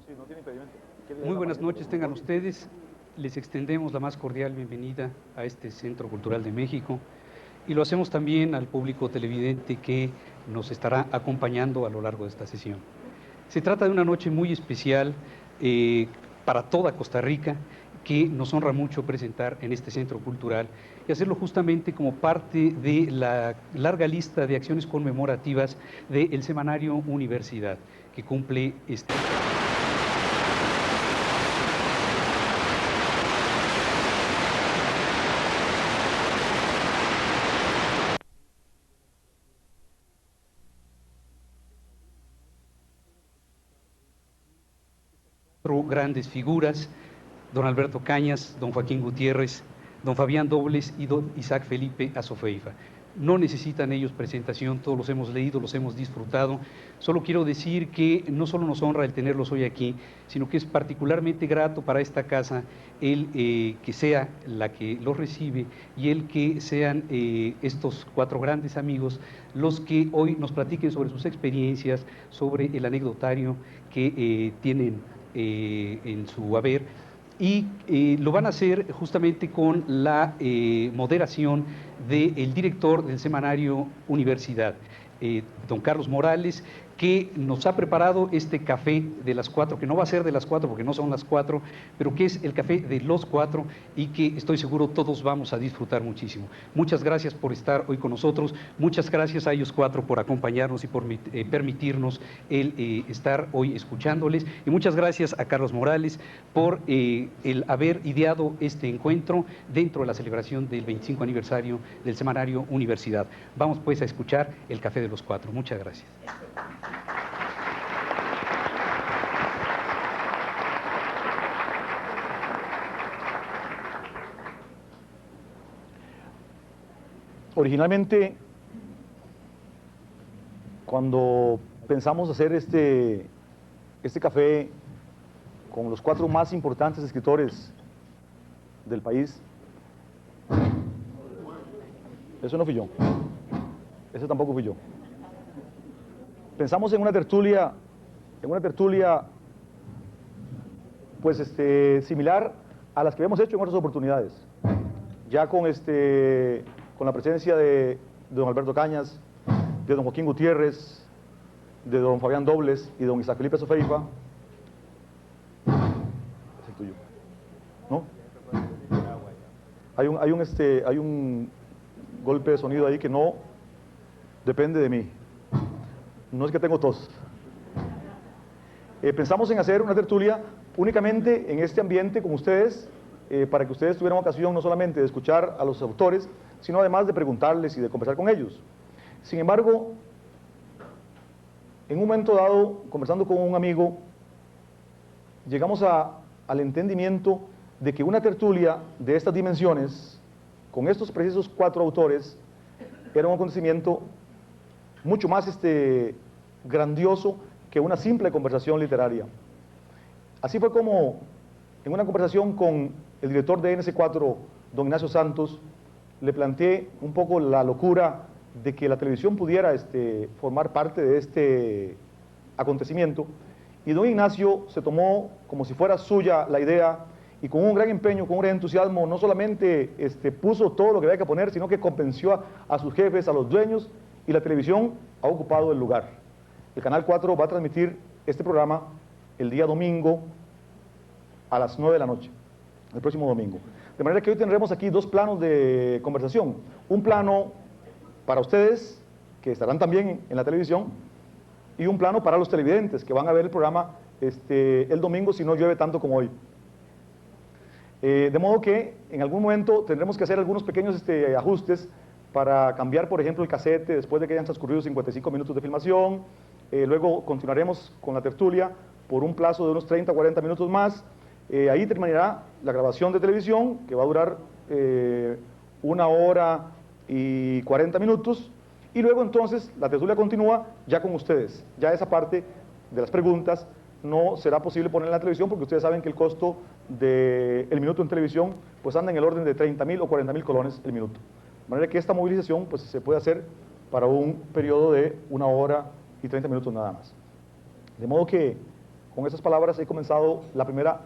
sí, no tiene impedimento. Muy buenas noches tengan ustedes. Les extendemos la más cordial bienvenida a este Centro Cultural de México y lo hacemos también al público televidente que nos estará acompañando a lo largo de esta sesión. Se trata de una noche muy especial para toda Costa Rica, que nos honra mucho presentar en este Centro Cultural y hacerlo justamente como parte de la larga lista de acciones conmemorativas del Semanario Universidad, que cumple este... grandes figuras, don Alberto Cañas, don Joaquín Gutiérrez, don Fabián Dobles y don Isaac Felipe Azofeifa. No necesitan ellos presentación, todos los hemos leído, los hemos disfrutado. Solo quiero decir que no solo nos honra el tenerlos hoy aquí, sino que es particularmente grato para esta casa el que sea la que los recibe y el que sean estos cuatro grandes amigos los que hoy nos platiquen sobre sus experiencias, sobre el anecdotario que tienen en su haber, y lo van a hacer justamente con la moderación del director del semanario Universidad, don Carlos Morales, que nos ha preparado este café de las 4, que no va a ser de las 4 porque no son las 4, pero que es el café de los 4 y que estoy seguro todos vamos a disfrutar muchísimo. Muchas gracias por estar hoy con nosotros, muchas gracias a ellos 4 por acompañarnos y por permitirnos el estar hoy escuchándoles, y muchas gracias a Carlos Morales por el haber ideado este encuentro dentro de la celebración del 25 aniversario del semanario Universidad. Vamos pues a escuchar el café de los 4. Muchas gracias. Originalmente, cuando pensamos hacer este café con los 4 más importantes escritores del país, eso no fui yo, eso tampoco fui yo. Pensamos en una tertulia pues similar a las que hemos hecho en otras oportunidades, ya con la presencia de don Alberto Cañas, de don Joaquín Gutiérrez, de don Fabián Dobles y de don Isaac Felipe Azofeifa. Es el tuyo, ¿no? Hay un golpe de sonido ahí que no depende de mí. No es que tengo tos. Pensamos en hacer una tertulia únicamente en este ambiente con ustedes, para que ustedes tuvieran ocasión no solamente de escuchar a los autores, sino además de preguntarles y de conversar con ellos. Sin embargo, en un momento dado, conversando con un amigo, llegamos al entendimiento de que una tertulia de estas dimensiones, con estos precisos 4 autores, era un acontecimiento mucho más grandioso que una simple conversación literaria. Así fue como, en una conversación con el director de NC4, don Ignacio Santos, le planteé un poco la locura de que la televisión pudiera formar parte de este acontecimiento, y don Ignacio se tomó como si fuera suya la idea, y con un gran empeño, con un gran entusiasmo, no solamente puso todo lo que había que poner, sino que convenció a sus jefes, a los dueños, y la televisión ha ocupado el lugar. El Canal 4 va a transmitir este programa el día domingo a las 9 de la noche, el próximo domingo. De manera que hoy tendremos aquí 2 planos de conversación. Un plano para ustedes, que estarán también en la televisión, y un plano para los televidentes, que van a ver el programa el domingo, si no llueve tanto como hoy. De modo que en algún momento tendremos que hacer algunos pequeños ajustes para cambiar, por ejemplo, el casete después de que hayan transcurrido 55 minutos de filmación. Luego continuaremos con la tertulia por un plazo de unos 30 o 40 minutos más. Ahí terminará la grabación de televisión, que va a durar 1 hora y 40 minutos, y luego entonces la tertulia continúa ya con ustedes. Ya esa parte de las preguntas no será posible poner en la televisión, porque ustedes saben que el costo del minuto en televisión pues anda en el orden de 30.000 o 40.000 colones el minuto. De manera que esta movilización pues se puede hacer para un periodo de 1 hora y 30 minutos nada más. De modo que, con esas palabras he comenzado la primera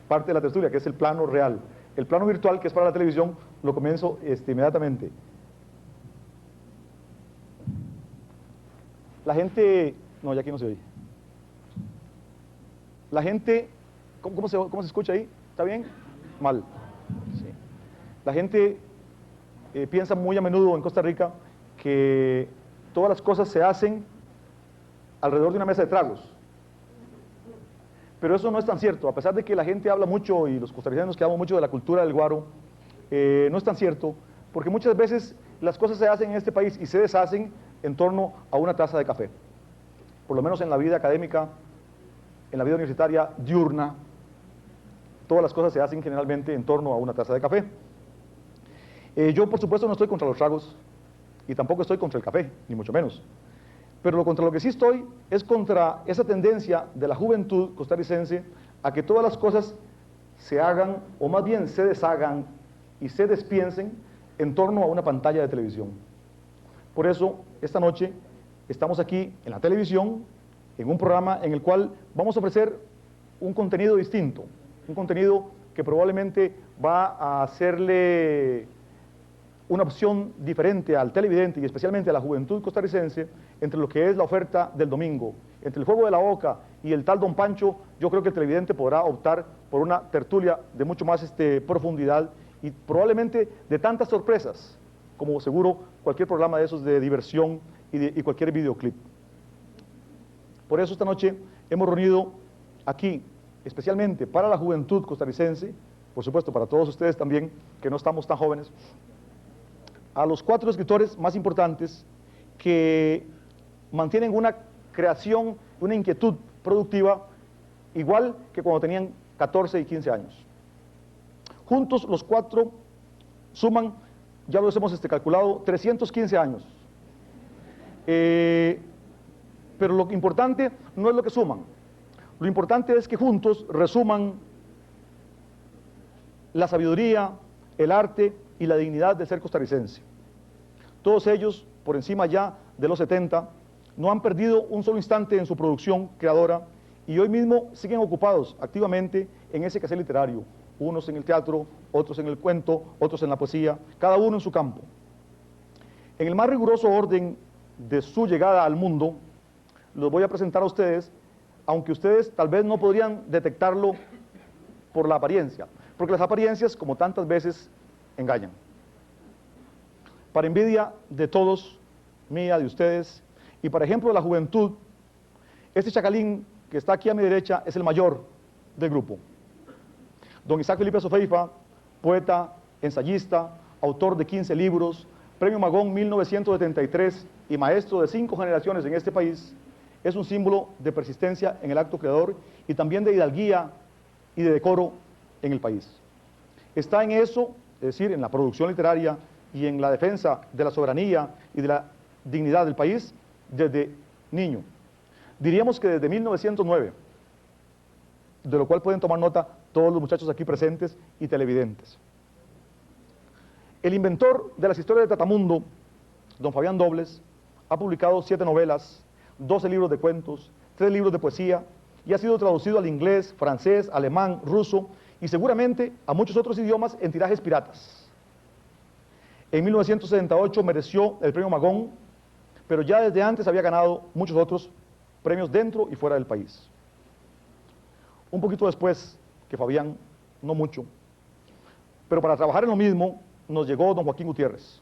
parte de la tertulia, que es el plano real. El plano virtual, que es para la televisión, lo comienzo inmediatamente. La gente... No, ya aquí no se oye. La gente... ¿Cómo se escucha ahí? ¿Está bien? Mal. Sí. La gente piensa muy a menudo en Costa Rica que todas las cosas se hacen alrededor de una mesa de tragos. Pero eso no es tan cierto. A pesar de que la gente habla mucho y los costarricenses que hablan mucho de la cultura del guaro, no es tan cierto, porque muchas veces las cosas se hacen en este país y se deshacen en torno a una taza de café. Por lo menos en la vida académica, en la vida universitaria diurna, todas las cosas se hacen generalmente en torno a una taza de café. Yo, por supuesto, no estoy contra los tragos y tampoco estoy contra el café, ni mucho menos. Pero contra lo que sí estoy es contra esa tendencia de la juventud costarricense a que todas las cosas se hagan, o más bien se deshagan y se despiensen en torno a una pantalla de televisión. Por eso, esta noche estamos aquí en la televisión, en un programa en el cual vamos a ofrecer un contenido distinto, un contenido que probablemente va a hacerle una opción diferente al televidente y especialmente a la juventud costarricense entre lo que es la oferta del domingo. Entre el juego de la Oca y el tal Don Pancho, yo creo que el televidente podrá optar por una tertulia de mucho más profundidad y probablemente de tantas sorpresas como seguro cualquier programa de esos de diversión y cualquier videoclip. Por eso esta noche hemos reunido aquí, especialmente para la juventud costarricense, por supuesto para todos ustedes también, que no estamos tan jóvenes, a los 4 escritores más importantes que mantienen una creación, una inquietud productiva igual que cuando tenían 14 y 15 años. Juntos los 4 suman, ya los hemos calculado, 315 años. Pero lo importante no es lo que suman, lo importante es que juntos resuman la sabiduría, el arte y la dignidad de ser costarricense. Todos ellos, por encima ya de los 70, no han perdido un solo instante en su producción creadora y hoy mismo siguen ocupados activamente en ese quehacer literario, unos en el teatro, otros en el cuento, otros en la poesía, cada uno en su campo. En el más riguroso orden de su llegada al mundo, los voy a presentar a ustedes, aunque ustedes tal vez no podrían detectarlo por la apariencia, porque las apariencias, como tantas veces, engañan. Para envidia de todos, mía, de ustedes, y para ejemplo de la juventud, este chacalín que está aquí a mi derecha es el mayor del grupo. Don Isaac Felipe Azofeifa, poeta, ensayista, autor de 15 libros, Premio Magón 1973 y maestro de 5 generaciones en este país, es un símbolo de persistencia en el acto creador y también de hidalguía y de decoro en el país. Está en eso, es decir, en la producción literaria y en la defensa de la soberanía y de la dignidad del país desde niño. Diríamos que desde 1909, de lo cual pueden tomar nota todos los muchachos aquí presentes y televidentes. El inventor de las historias de Tratamundo, don Fabián Dobles, ha publicado 7 novelas, 12 libros de cuentos, 3 libros de poesía y ha sido traducido al inglés, francés, alemán, ruso y seguramente a muchos otros idiomas en tirajes piratas. En 1978 mereció el Premio Magón, pero ya desde antes había ganado muchos otros premios dentro y fuera del país. Un poquito después que Fabián, no mucho, pero para trabajar en lo mismo nos llegó don Joaquín Gutiérrez,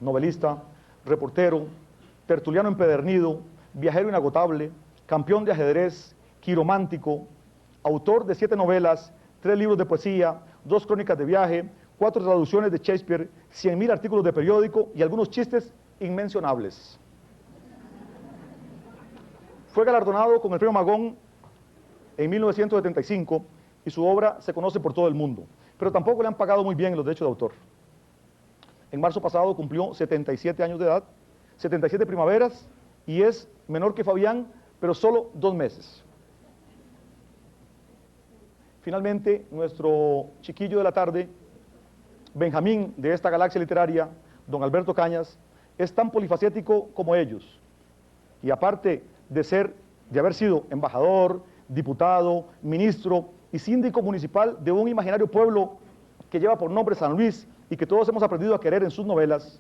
novelista, reportero, tertuliano empedernido, viajero inagotable, campeón de ajedrez, quiromántico, autor de 7 novelas, 3 libros de poesía, 2 crónicas de viaje, 4 traducciones de Shakespeare, 100.000 artículos de periódico y algunos chistes inmencionables. Fue galardonado con el Premio Magón en 1975 y su obra se conoce por todo el mundo, pero tampoco le han pagado muy bien los derechos de autor. En marzo pasado cumplió 77 años de edad, 77 primaveras y es menor que Fabián, pero solo 2 meses. Finalmente, nuestro chiquillo de la tarde, Benjamín de esta galaxia literaria, don Alberto Cañas, es tan polifacético como ellos. Y aparte de haber sido embajador, diputado, ministro y síndico municipal de un imaginario pueblo que lleva por nombre San Luis y que todos hemos aprendido a querer en sus novelas,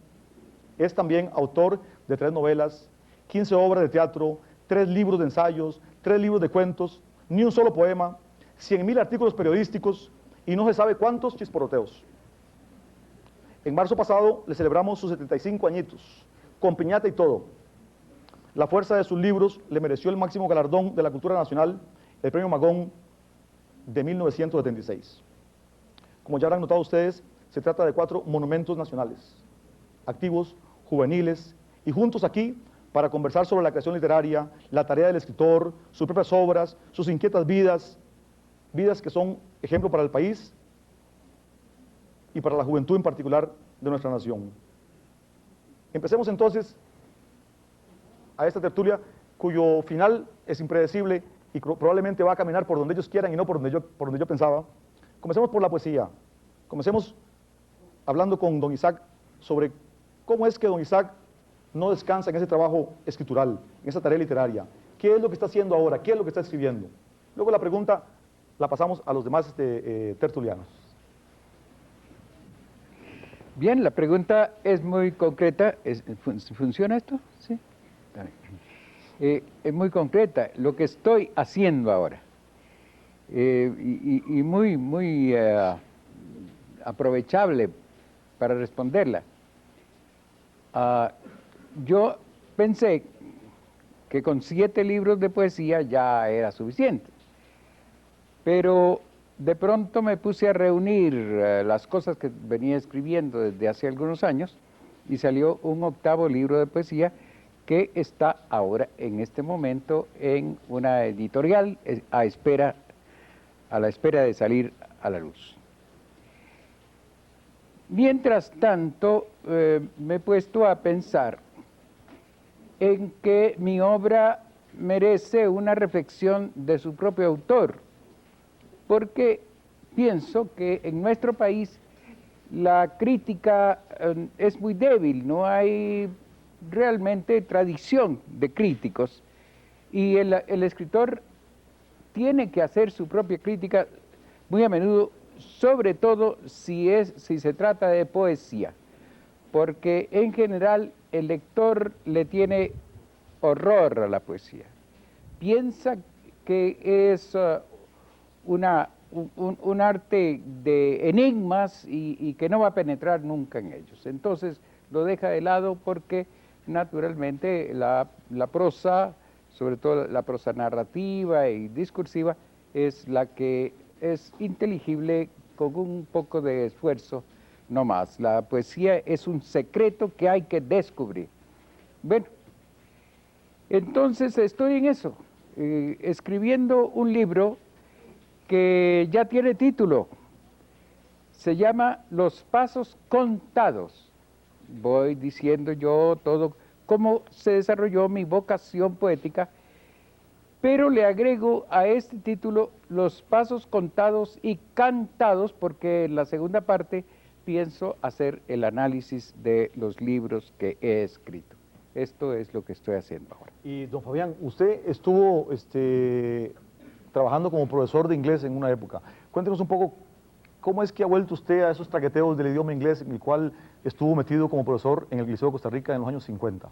es también autor de 3 novelas, 15 obras de teatro, 3 libros de ensayos, 3 libros de cuentos, ni un solo poema, 100.000 artículos periodísticos y no se sabe cuántos chisporoteos. En marzo pasado le celebramos sus 75 añitos, con piñata y todo. La fuerza de sus libros le mereció el máximo galardón de la cultura nacional, el Premio Magón de 1976. Como ya habrán notado ustedes, se trata de 4 monumentos nacionales, activos, juveniles y juntos aquí para conversar sobre la creación literaria, la tarea del escritor, sus propias obras, sus inquietas vidas, vidas que son ejemplo para el país y para la juventud en particular de nuestra nación. Empecemos entonces a esta tertulia cuyo final es impredecible y probablemente va a caminar por donde ellos quieran y no por donde yo pensaba. Comencemos por la poesía. Comencemos hablando con don Isaac sobre cómo es que don Isaac no descansa en ese trabajo escritural, en esa tarea literaria. ¿Qué es lo que está haciendo ahora? ¿Qué es lo que está escribiendo? Luego la pregunta la pasamos a los demás tertulianos. Bien, la pregunta es muy concreta. ¿Funciona esto? Sí. Es muy concreta. Lo que estoy haciendo ahora, y muy aprovechable para responderla. Yo pensé que con 7 libros de poesía ya era suficiente, pero de pronto me puse a reunir las cosas que venía escribiendo desde hace algunos años y salió un 8º libro de poesía que está ahora en este momento en una editorial a la espera de salir a la luz. Mientras tanto, me he puesto a pensar en que mi obra merece una reflexión de su propio autor, porque pienso que en nuestro país la crítica es muy débil, no hay realmente tradición de críticos, y el escritor tiene que hacer su propia crítica muy a menudo, sobre todo si se trata de poesía, porque en general el lector le tiene horror a la poesía, piensa que es un arte de enigmas y que no va a penetrar nunca en ellos. Entonces lo deja de lado porque naturalmente la prosa, sobre todo la prosa narrativa y discursiva, es la que es inteligible con un poco de esfuerzo, no más. La poesía es un secreto que hay que descubrir. Bueno, entonces estoy en eso, escribiendo un libro que ya tiene título, se llama Los Pasos Contados. Voy diciendo yo todo cómo se desarrolló mi vocación poética, pero le agrego a este título Los Pasos Contados y Cantados, porque en la segunda parte pienso hacer el análisis de los libros que he escrito. Esto es lo que estoy haciendo ahora. Y don Fabián, usted estuvo trabajando como profesor de inglés en una época. Cuéntenos un poco cómo es que ha vuelto usted a esos traqueteos del idioma inglés en el cual estuvo metido como profesor en el Liceo de Costa Rica en los años 50.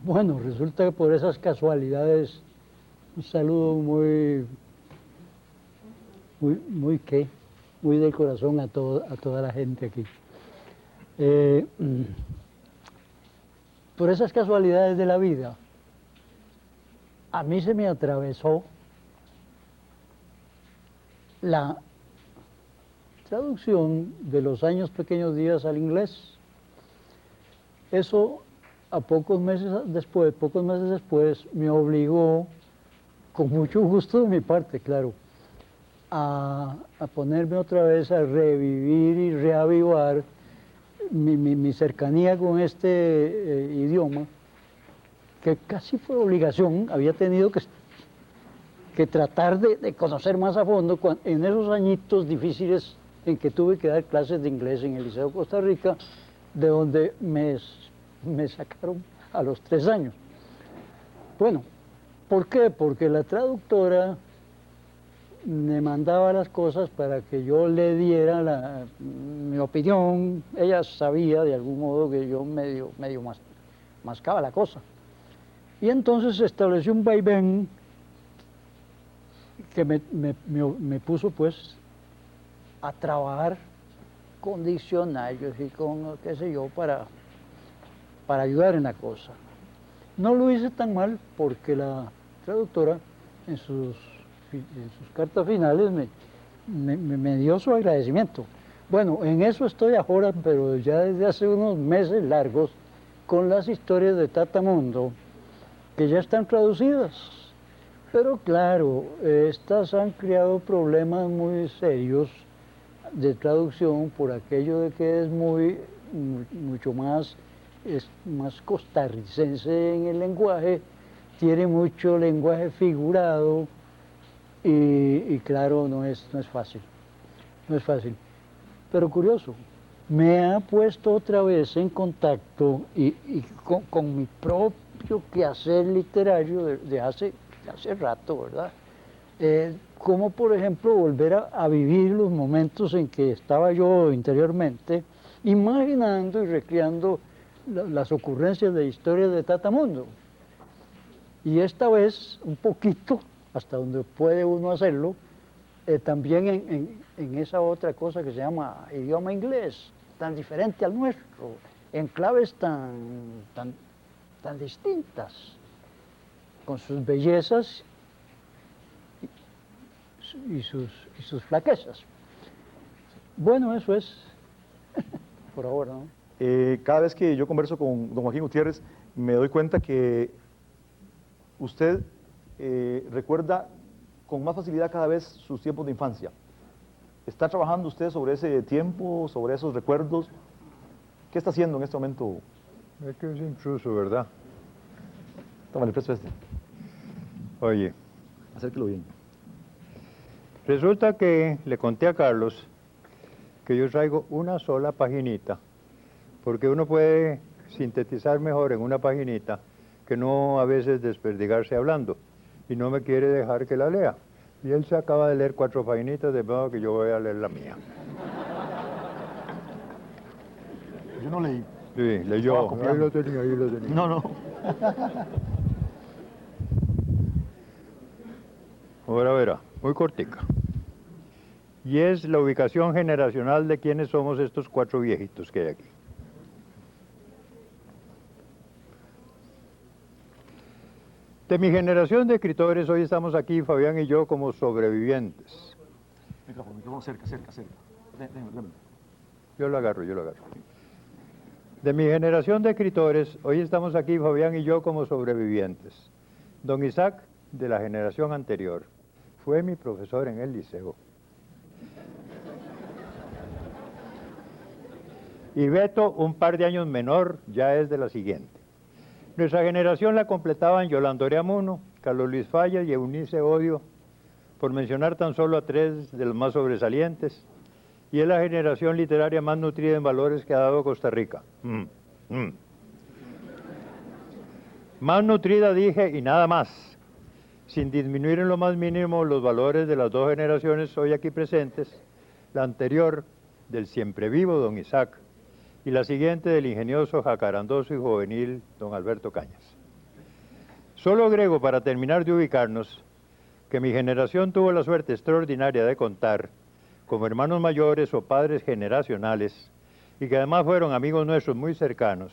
Bueno, resulta que por esas casualidades, un saludo muy del corazón a toda la gente aquí. Por esas casualidades de la vida, a mí se me atravesó la traducción de Los Años Pequeños Días al inglés. Eso a pocos meses después me obligó, con mucho gusto de mi parte, claro, a ponerme otra vez a revivir y reavivar mi cercanía con este idioma, que casi por obligación había tenido que tratar de conocer más a fondo en esos añitos difíciles en que tuve que dar clases de inglés en el Liceo de Costa Rica, de donde me sacaron a los 3 años. Bueno, ¿Por qué? Porque la traductora me mandaba las cosas para que yo le diera mi opinión. Ella sabía de algún modo que yo medio mascaba la cosa. Y entonces se estableció un vaivén que me puso pues a trabajar con diccionarios y con qué sé yo para ayudar en la cosa. No lo hice tan mal porque la traductora en sus cartas finales me dio su agradecimiento. Bueno, en eso estoy ahora, pero ya desde hace unos meses largos, con las historias de Tatamundo, que ya están traducidas. Pero claro, estas han creado problemas muy serios de traducción por aquello de que es mucho más costarricense en el lenguaje, tiene mucho lenguaje figurado y claro, no es fácil, no es fácil. Pero curioso, me ha puesto otra vez en contacto y con mi propio quehacer literario de hace rato, ¿verdad? Como por ejemplo volver a vivir los momentos en que estaba yo interiormente, imaginando y recreando las ocurrencias de historias de Tatamundo. Y esta vez, un poquito, hasta donde puede uno hacerlo, también en esa otra cosa que se llama idioma inglés, tan diferente al nuestro, en claves tan distintas, con sus bellezas y sus flaquezas. Bueno, eso es por ahora, ¿no? Cada vez que yo converso con don Joaquín Gutiérrez, me doy cuenta que usted recuerda con más facilidad cada vez sus tiempos de infancia. ¿Está trabajando usted sobre ese tiempo, sobre esos recuerdos? ¿Qué está haciendo en este momento? Es que es intruso, ¿verdad? Toma, le presto este. Oye, Acérquelo bien. resulta que le conté a Carlos que yo traigo una sola paginita, porque uno puede sintetizar mejor en una paginita que no a veces desperdigarse hablando, y no me quiere dejar que la lea. Y él se acaba de leer 4 paginitas, de modo que yo voy a leer la mía. Yo no leí. Sí, leyó. Estaba copiando. Ahí lo tenía, ahí lo tenía. No. Ahora verá, muy cortica. Y es la ubicación generacional de quiénes somos estos 4 viejitos que hay aquí. De mi generación de escritores, hoy estamos aquí, Fabián y yo, como sobrevivientes. Micrófono cerca. Déjame. Yo lo agarro. De mi generación de escritores, hoy estamos aquí, Fabián y yo, como sobrevivientes. Don Isaac, de la generación anterior, fue mi profesor en el liceo. Y Beto, un par de años menor, ya es de la siguiente. Nuestra generación la completaban Yolanda Oreamuno, Carlos Luis Falla y Eunice Odio, por mencionar tan solo a 3 de los más sobresalientes, y es la generación literaria más nutrida en valores que ha dado Costa Rica. Más nutrida, dije, y nada más, sin disminuir en lo más mínimo los valores de las 2 generaciones hoy aquí presentes, la anterior del siempre vivo don Isaac, y la siguiente del ingenioso, jacarandoso y juvenil don Alberto Cañas. Solo agrego, para terminar de ubicarnos, que mi generación tuvo la suerte extraordinaria de contar, como hermanos mayores o padres generacionales, y que además fueron amigos nuestros muy cercanos,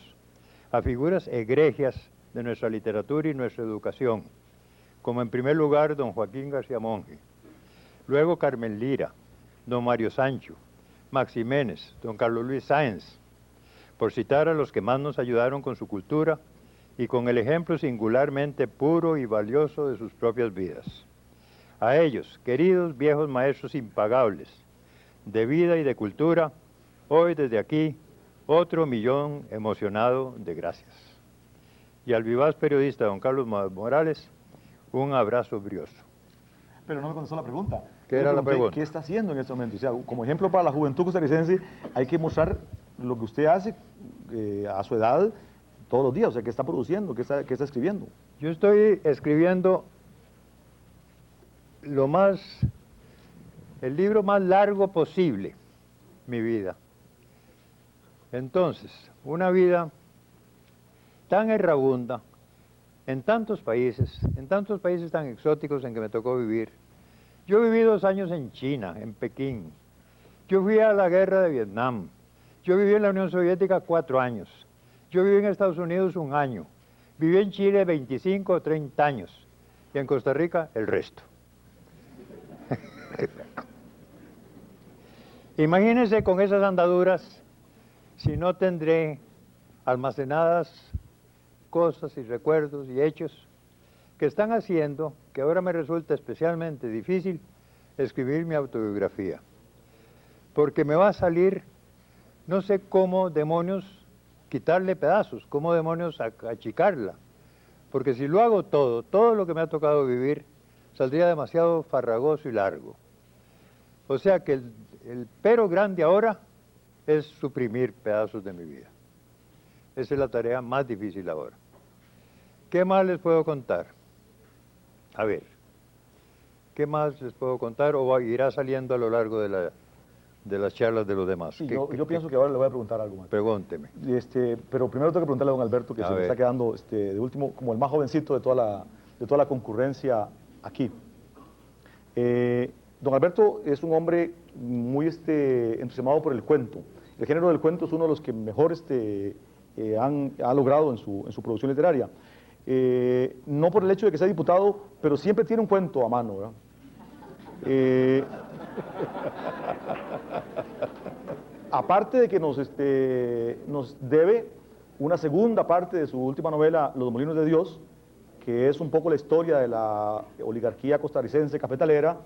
a figuras egregias de nuestra literatura y nuestra educación, como en primer lugar don Joaquín García Monge, luego Carmen Lira, don Mario Sancho, Max Jiménez, don Carlos Luis Sáenz, por citar a los que más nos ayudaron con su cultura y con el ejemplo singularmente puro y valioso de sus propias vidas. A ellos, queridos viejos maestros impagables de vida y de cultura, hoy desde aquí, otro millón emocionado de gracias. Y al vivaz periodista don Carlos Morales, un abrazo brioso. Pero no me contestó la pregunta. ¿Qué Yo era le la pregunté, pregunta? ¿qué está haciendo en este momento? O sea, como ejemplo para la juventud costarricense, hay que mostrar lo que usted hace a su edad, todos los días, o sea, ¿qué está produciendo? Qué está escribiendo? Yo estoy escribiendo el libro más largo posible, mi vida. Entonces, una vida tan errabunda, en tantos países tan exóticos en que me tocó vivir. Yo viví 2 años en China, en Pekín. Yo fui a la guerra de Vietnam. Yo viví en la Unión Soviética 4 años. Yo viví en Estados Unidos 1 año. Viví en Chile 25 o 30 años. Y en Costa Rica el resto. Imagínense con esas andaduras si no tendré almacenadas cosas y recuerdos y hechos que están haciendo que ahora me resulta especialmente difícil escribir mi autobiografía. Porque me va a salir, no sé cómo demonios quitarle pedazos, cómo demonios achicarla. Porque si lo hago todo lo que me ha tocado vivir, saldría demasiado farragoso y largo. O sea que el pero grande ahora es suprimir pedazos de mi vida. Esa es la tarea más difícil ahora. ¿Qué más les puedo contar? A ver, ¿qué más les puedo contar o irá saliendo a lo largo de las charlas de los demás? Sí, yo pienso que ahora le voy a preguntar algo más. Pregúnteme. Pero primero tengo que preguntarle a don Alberto, que se me está quedando de último, como el más jovencito de toda la concurrencia aquí. Don Alberto es un hombre muy entusiasmado por el cuento. El género del cuento es uno de los que mejor ha logrado en su producción literaria. No por el hecho de que sea diputado, pero siempre tiene un cuento a mano, ¿verdad? Aparte de que nos debe una segunda parte de su última novela, Los Molinos de Dios, que es un poco la historia de la oligarquía costarricense cafetalera,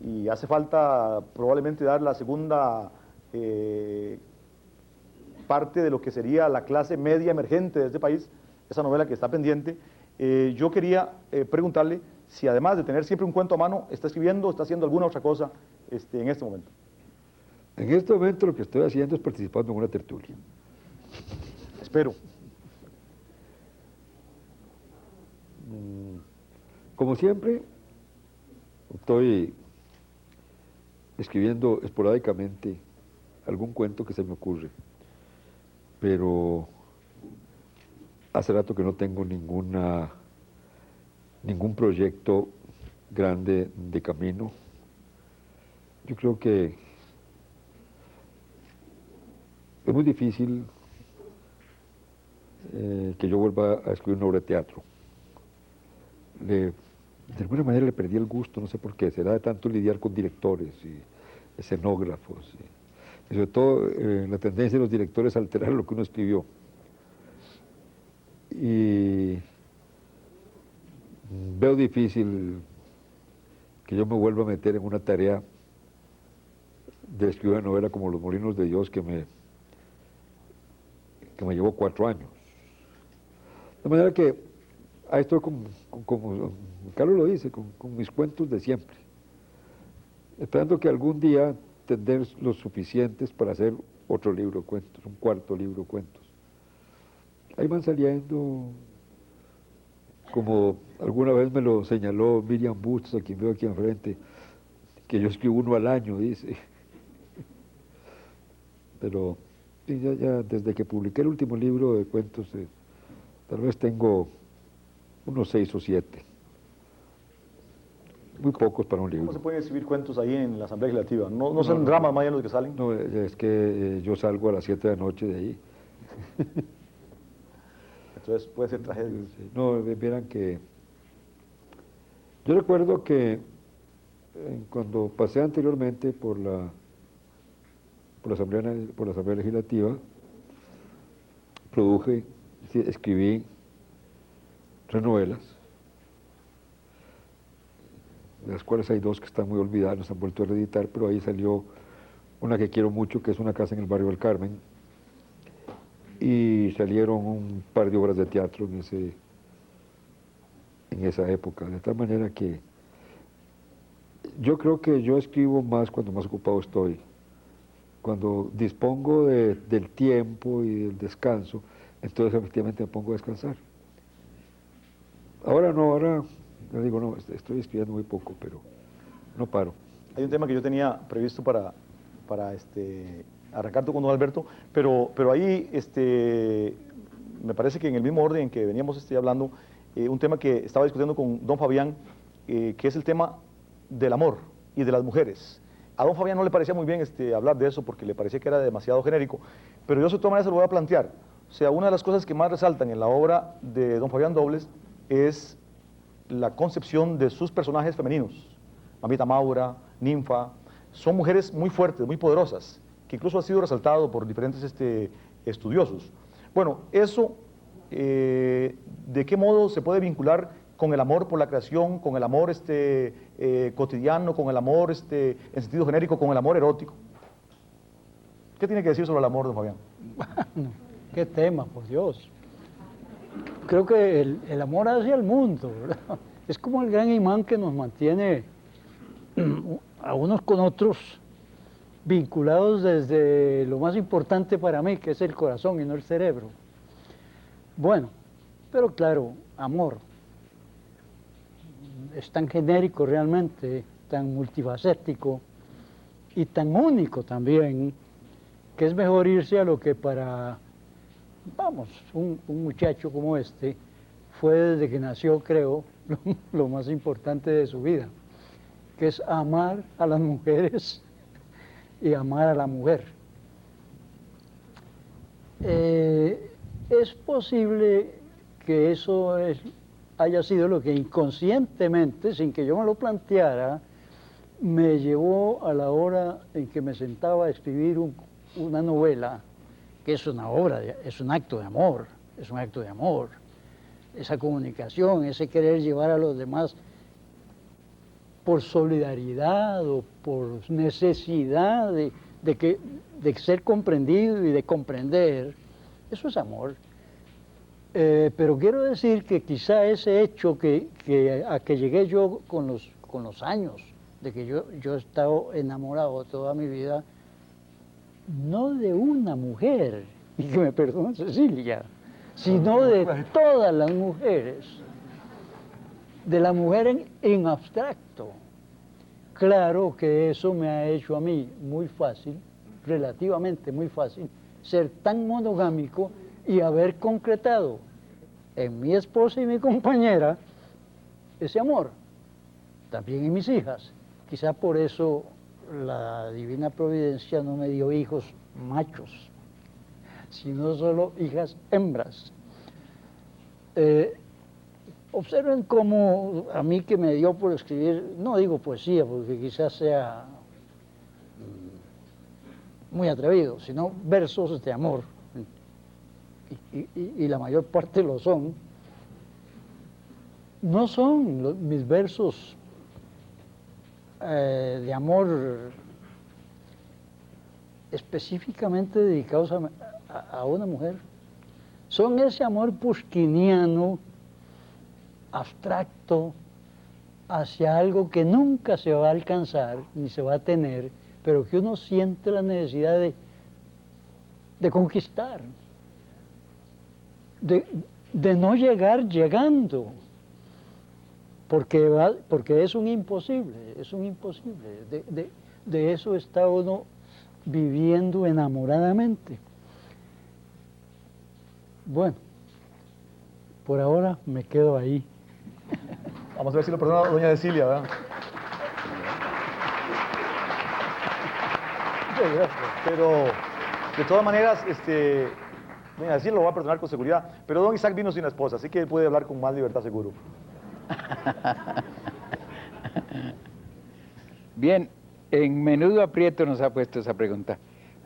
y hace falta probablemente dar la segunda parte de lo que sería la clase media emergente de este país, esa novela que está pendiente. Yo quería preguntarle si además de tener siempre un cuento a mano, está escribiendo, está haciendo alguna otra cosa en este momento. En este momento lo que estoy haciendo es participando en una tertulia. Espero. Como siempre, estoy escribiendo esporádicamente algún cuento que se me ocurre, pero hace rato que no tengo ningún proyecto grande de camino. Yo creo que es muy difícil que yo vuelva a escribir una obra de teatro. De alguna manera le perdí el gusto, no sé por qué, será de tanto lidiar con directores y escenógrafos, y sobre todo la tendencia de los directores a alterar lo que uno escribió. Y veo difícil que yo me vuelva a meter en una tarea de escribir una novela como Los Molinos de Dios que me llevó 4 años. De manera que ahí estoy como Carlos lo dice, con mis cuentos de siempre, esperando que algún día tener los suficientes para hacer otro libro de cuentos, un 4.º libro de cuentos. Ahí van saliendo, como alguna vez me lo señaló Miriam Bustos, a quien veo aquí enfrente, que yo escribo 1 al año, dice. Pero sí, ya desde que publiqué el último libro de cuentos, tal vez tengo unos 6 o 7. Muy pocos para un libro. ¿Cómo se pueden escribir cuentos ahí en la Asamblea Legislativa? ¿No son dramas más allá los que salen? No, es que yo salgo a las 7 de la noche de ahí. Entonces puede ser tragedia. No, vieran que... Yo recuerdo que cuando pasé anteriormente por la Asamblea Legislativa, escribí 3 novelas, de las cuales hay 2 que están muy olvidadas, no se han vuelto a reeditar, pero ahí salió una que quiero mucho, que es Una casa en el barrio del Carmen, y salieron un par de obras de teatro en esa época, de tal manera que yo creo que yo escribo más cuando más ocupado estoy. Cuando dispongo del tiempo y del descanso, entonces efectivamente me pongo a descansar. Ahora no, ahora yo digo, no, estoy estudiando muy poco, pero no paro. Hay un tema que yo tenía previsto para arrancar con don Alberto, pero ahí me parece que en el mismo orden en que veníamos hablando, un tema que estaba discutiendo con don Fabián, que es el tema del amor y de las mujeres. A don Fabián no le parecía muy bien hablar de eso porque le parecía que era demasiado genérico, pero yo de todas maneras se lo voy a plantear. O sea, una de las cosas que más resaltan en la obra de don Fabián Dobles es la concepción de sus personajes femeninos. Mamita Maura, Ninfa, son mujeres muy fuertes, muy poderosas, que incluso ha sido resaltado por diferentes estudiosos. Bueno, eso, ¿de qué modo se puede vincular con el amor por la creación, con el amor cotidiano, con el amor en sentido genérico, con el amor erótico? ¿Qué tiene que decir sobre el amor, don Fabián? Bueno, qué tema, por Dios. Creo que el amor hacia el mundo, ¿verdad? Es como el gran imán que nos mantiene a unos con otros vinculados desde lo más importante para mí, que es el corazón y no el cerebro. Bueno, pero claro, amor es tan genérico realmente, tan multifacético y tan único también, que es mejor irse a lo que para, vamos, un muchacho como este, fue desde que nació, creo, lo más importante de su vida, que es amar a las mujeres y amar a la mujer. Es posible que eso haya sido lo que inconscientemente, sin que yo me lo planteara, me llevó a la hora en que me sentaba a escribir una novela, que es una obra, es un acto de amor, es un acto de amor. Esa comunicación, ese querer llevar a los demás por solidaridad o por necesidad de ser comprendido y de comprender, eso es amor. Pero quiero decir que quizá ese hecho a que llegué yo con los años, de que yo he estado enamorado toda mi vida, no de una mujer, y que me perdone Cecilia, sino de todas las mujeres, de la mujer en abstracto. Claro que eso me ha hecho a mí muy fácil, relativamente muy fácil, ser tan monogámico y haber concretado en mi esposa y mi compañera ese amor, también en mis hijas. Quizá por eso la divina providencia no me dio hijos machos, sino solo hijas hembras. Observen cómo a mí que me dio por escribir, no digo poesía porque quizás sea muy atrevido, sino versos de amor, y la mayor parte lo son. No son mis versos de amor específicamente dedicados a una mujer. Son ese amor pushkiniano, abstracto, hacia algo que nunca se va a alcanzar ni se va a tener, pero que uno siente la necesidad de conquistar, de no llegar llegando, porque es un imposible, de eso está uno viviendo enamoradamente. Bueno, por ahora me quedo ahí. Vamos a ver si lo perdona doña Cecilia, ¿verdad? Muchas gracias. Pero, de todas maneras, doña Cecilia lo va a perdonar con seguridad, pero don Isaac vino sin esposa, así que puede hablar con más libertad seguro. Bien, en Menudo Aprieto nos ha puesto esa pregunta,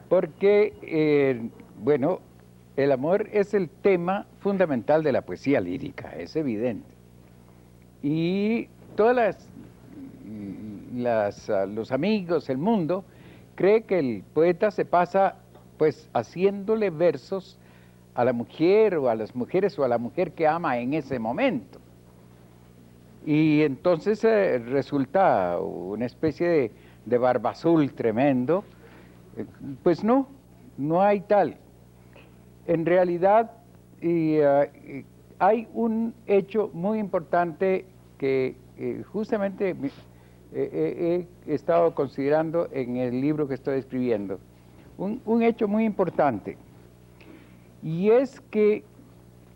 porque, bueno, el amor es el tema fundamental de la poesía lírica, es evidente. Y todas los amigos, el mundo, cree que el poeta se pasa pues haciéndole versos a la mujer o a las mujeres o a la mujer que ama en ese momento. Y entonces resulta una especie de barbazul tremendo. Pues no hay tal. En realidad hay un hecho muy importante que justamente he estado considerando en el libro que estoy escribiendo. Un hecho muy importante, y es que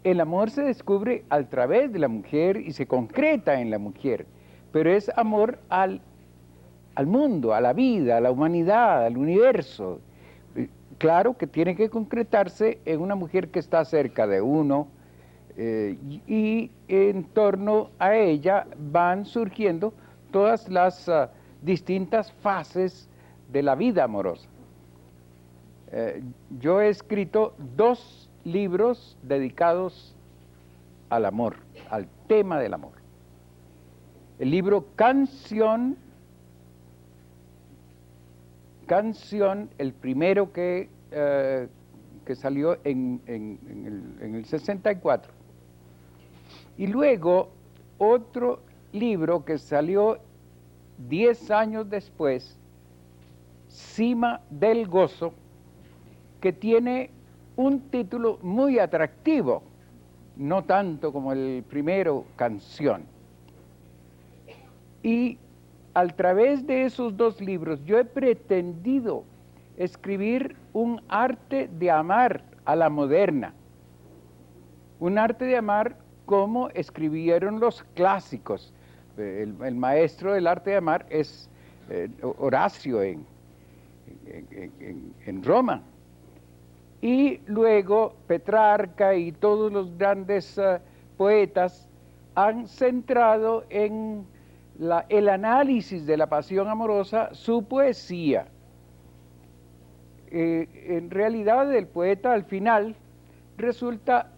el amor se descubre a través de la mujer y se concreta en la mujer, pero es amor al mundo, a la vida, a la humanidad, al universo. Claro que tiene que concretarse en una mujer que está cerca de uno, y en torno a ella van surgiendo todas las distintas fases de la vida amorosa. Yo he escrito 2 libros dedicados al amor, al tema del amor. El libro Canción, el primero que salió en el 64. Y luego otro libro que salió 10 años después, Cima del Gozo, que tiene un título muy atractivo, no tanto como el primero, Canción. Y a través de esos 2 libros yo he pretendido escribir un arte de amar a la moderna, un arte de amar como escribieron los clásicos. El maestro del arte de amar es Horacio en Roma. Y luego Petrarca y todos los grandes poetas han centrado en el análisis de la pasión amorosa su poesía. En realidad el poeta al final resulta,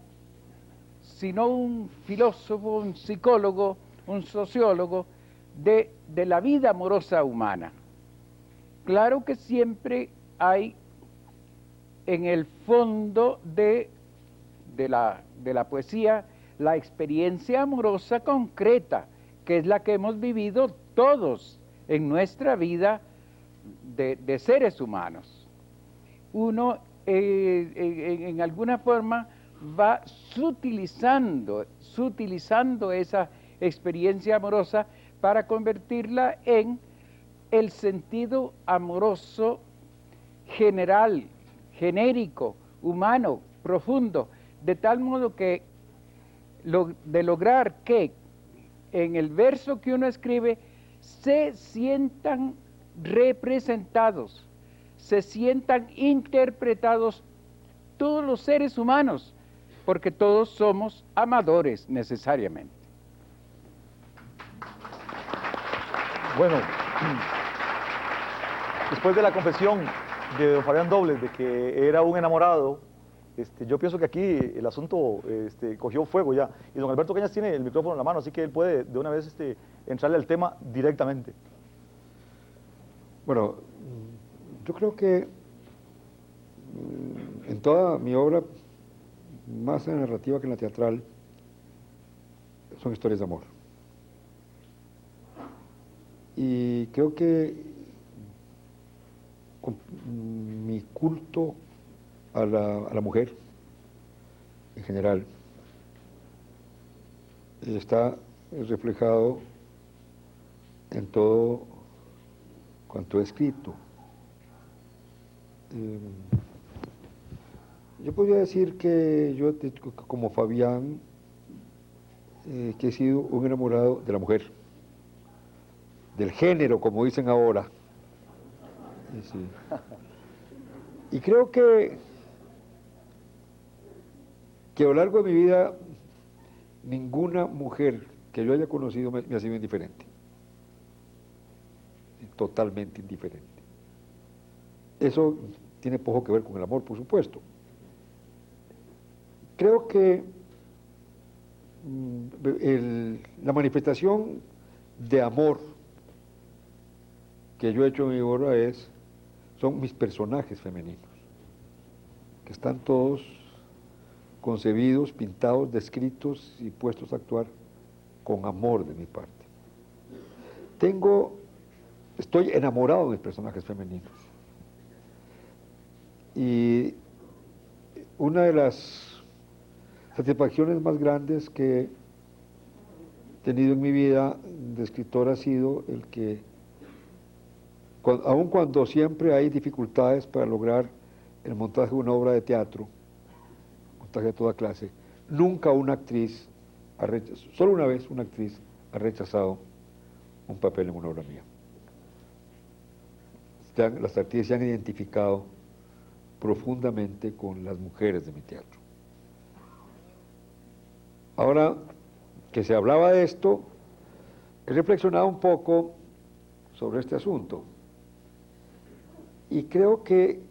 si no un filósofo, un psicólogo, un sociólogo de la vida amorosa humana. Claro que siempre hay en el fondo de la poesía la experiencia amorosa concreta, que es la que hemos vivido todos en nuestra vida de seres humanos. Uno en alguna forma va sutilizando esa experiencia amorosa para convertirla en el sentido amoroso general, genérico, humano, profundo, de tal modo que de lograr que en el verso que uno escribe se sientan representados, se sientan interpretados todos los seres humanos, porque todos somos amadores necesariamente. Bueno, después de la confesión de don Fabián Dobles de que era un enamorado, yo pienso que aquí el asunto cogió fuego ya. Y don Alberto Cañas tiene el micrófono en la mano, así que él puede de una vez entrarle al tema directamente. Bueno, yo creo que en toda mi obra, más en la narrativa que en la teatral, son historias de amor. Y creo que mi culto a la mujer en general está reflejado en todo cuanto he escrito. Yo podría decir que yo, como Fabián, que he sido un enamorado de la mujer, del género, como dicen ahora. Sí. Y creo que a lo largo de mi vida ninguna mujer que yo haya conocido me ha sido indiferente, totalmente indiferente. Eso tiene poco que ver con el amor, por supuesto. Creo que la manifestación de amor que yo he hecho en mi obra son mis personajes femeninos, que están todos concebidos, pintados, descritos y puestos a actuar con amor de mi parte. Estoy enamorado de mis personajes femeninos. Y una de las satisfacciones más grandes que he tenido en mi vida de escritor ha sido el que, aun cuando siempre hay dificultades para lograr el montaje de una obra de teatro, montaje de toda clase, nunca una actriz, solo una vez una actriz ha rechazado un papel en una obra mía. Las actrices se han identificado profundamente con las mujeres de mi teatro. Ahora que se hablaba de esto, he reflexionado un poco sobre este asunto y creo que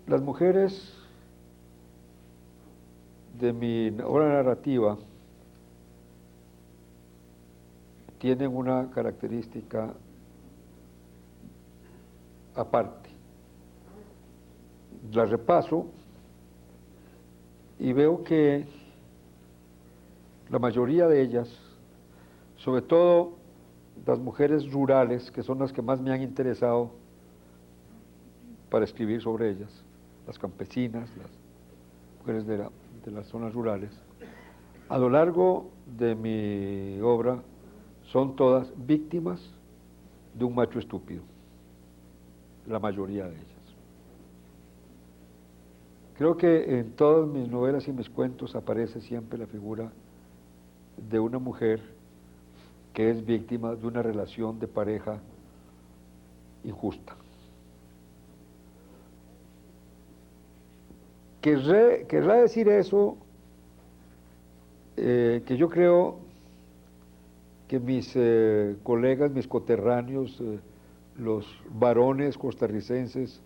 las mujeres de mi obra narrativa tienen una característica aparte. La repaso y veo que la mayoría de ellas, sobre todo las mujeres rurales, que son las que más me han interesado para escribir sobre ellas, las campesinas, las mujeres de las zonas rurales, a lo largo de mi obra son todas víctimas de un macho estúpido, la mayoría de ellas. Creo que en todas mis novelas y mis cuentos aparece siempre la figura de una mujer que es víctima de una relación de pareja injusta. Querrá decir eso, que yo creo que mis colegas, mis coterráneos, los varones costarricenses,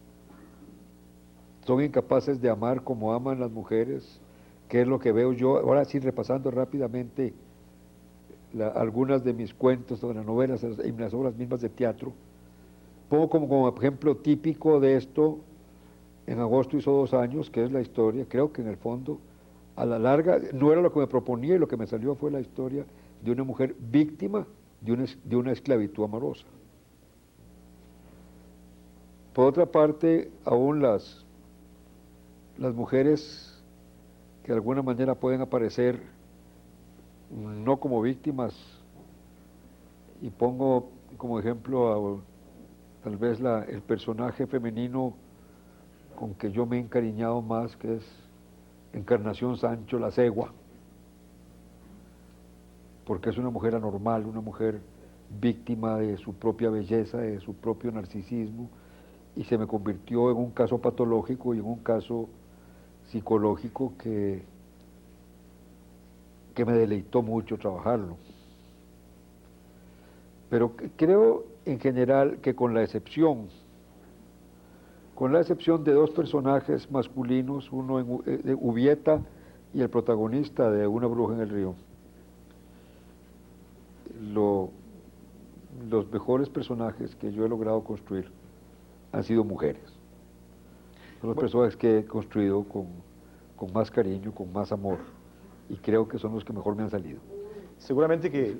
son incapaces de amar como aman las mujeres, que es lo que veo yo. Ahora sí, repasando rápidamente algunas de mis cuentos, de las novelas y las obras mismas de teatro, pongo como ejemplo típico de esto, En agosto hizo 2 años, que es la historia, creo que en el fondo, a la larga, no era lo que me proponía y lo que me salió fue la historia de una mujer víctima de una esclavitud amorosa. Por otra parte, aún las mujeres que de alguna manera pueden aparecer no como víctimas, y pongo como ejemplo tal vez el personaje femenino con que yo me he encariñado más, que es Encarnación Sancho, la cegua, porque es una mujer anormal, una mujer víctima de su propia belleza, de su propio narcisismo, y se me convirtió en un caso patológico y en un caso psicológico que me deleitó mucho trabajarlo. Pero creo en general que con la excepción de 2 personajes masculinos, uno de Ubieta y el protagonista de Una bruja en el río, los mejores personajes que yo he logrado construir han sido mujeres. Son los personajes que he construido con más cariño, con más amor, y creo que son los que mejor me han salido. Seguramente que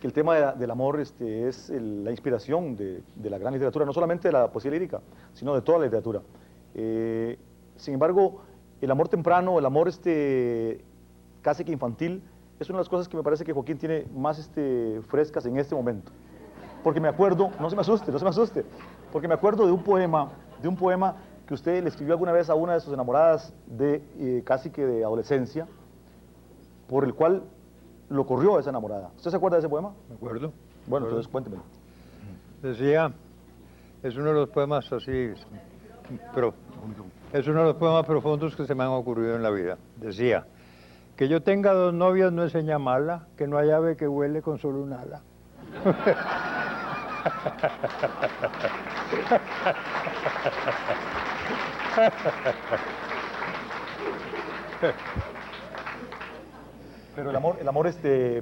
el tema del amor es la inspiración de la gran literatura, no solamente de la poesía lírica, sino de toda la literatura. Sin embargo, el amor temprano, el amor casi que infantil, es una de las cosas que me parece que Joaquín tiene más frescas en este momento. Porque me acuerdo, no se me asuste, porque me acuerdo de un poema que usted le escribió alguna vez a una de sus enamoradas casi que de adolescencia, por el cual lo corrió a esa enamorada. ¿Usted se acuerda de ese poema? ¿De acuerdo? Bueno, entonces cuéntemelo. Decía, es uno de los poemas así, es uno de los poemas profundos que se me han ocurrido en la vida. Decía, que yo tenga 2 novias no es seña mala, que no hay ave que huele con solo un ala. Pero el amor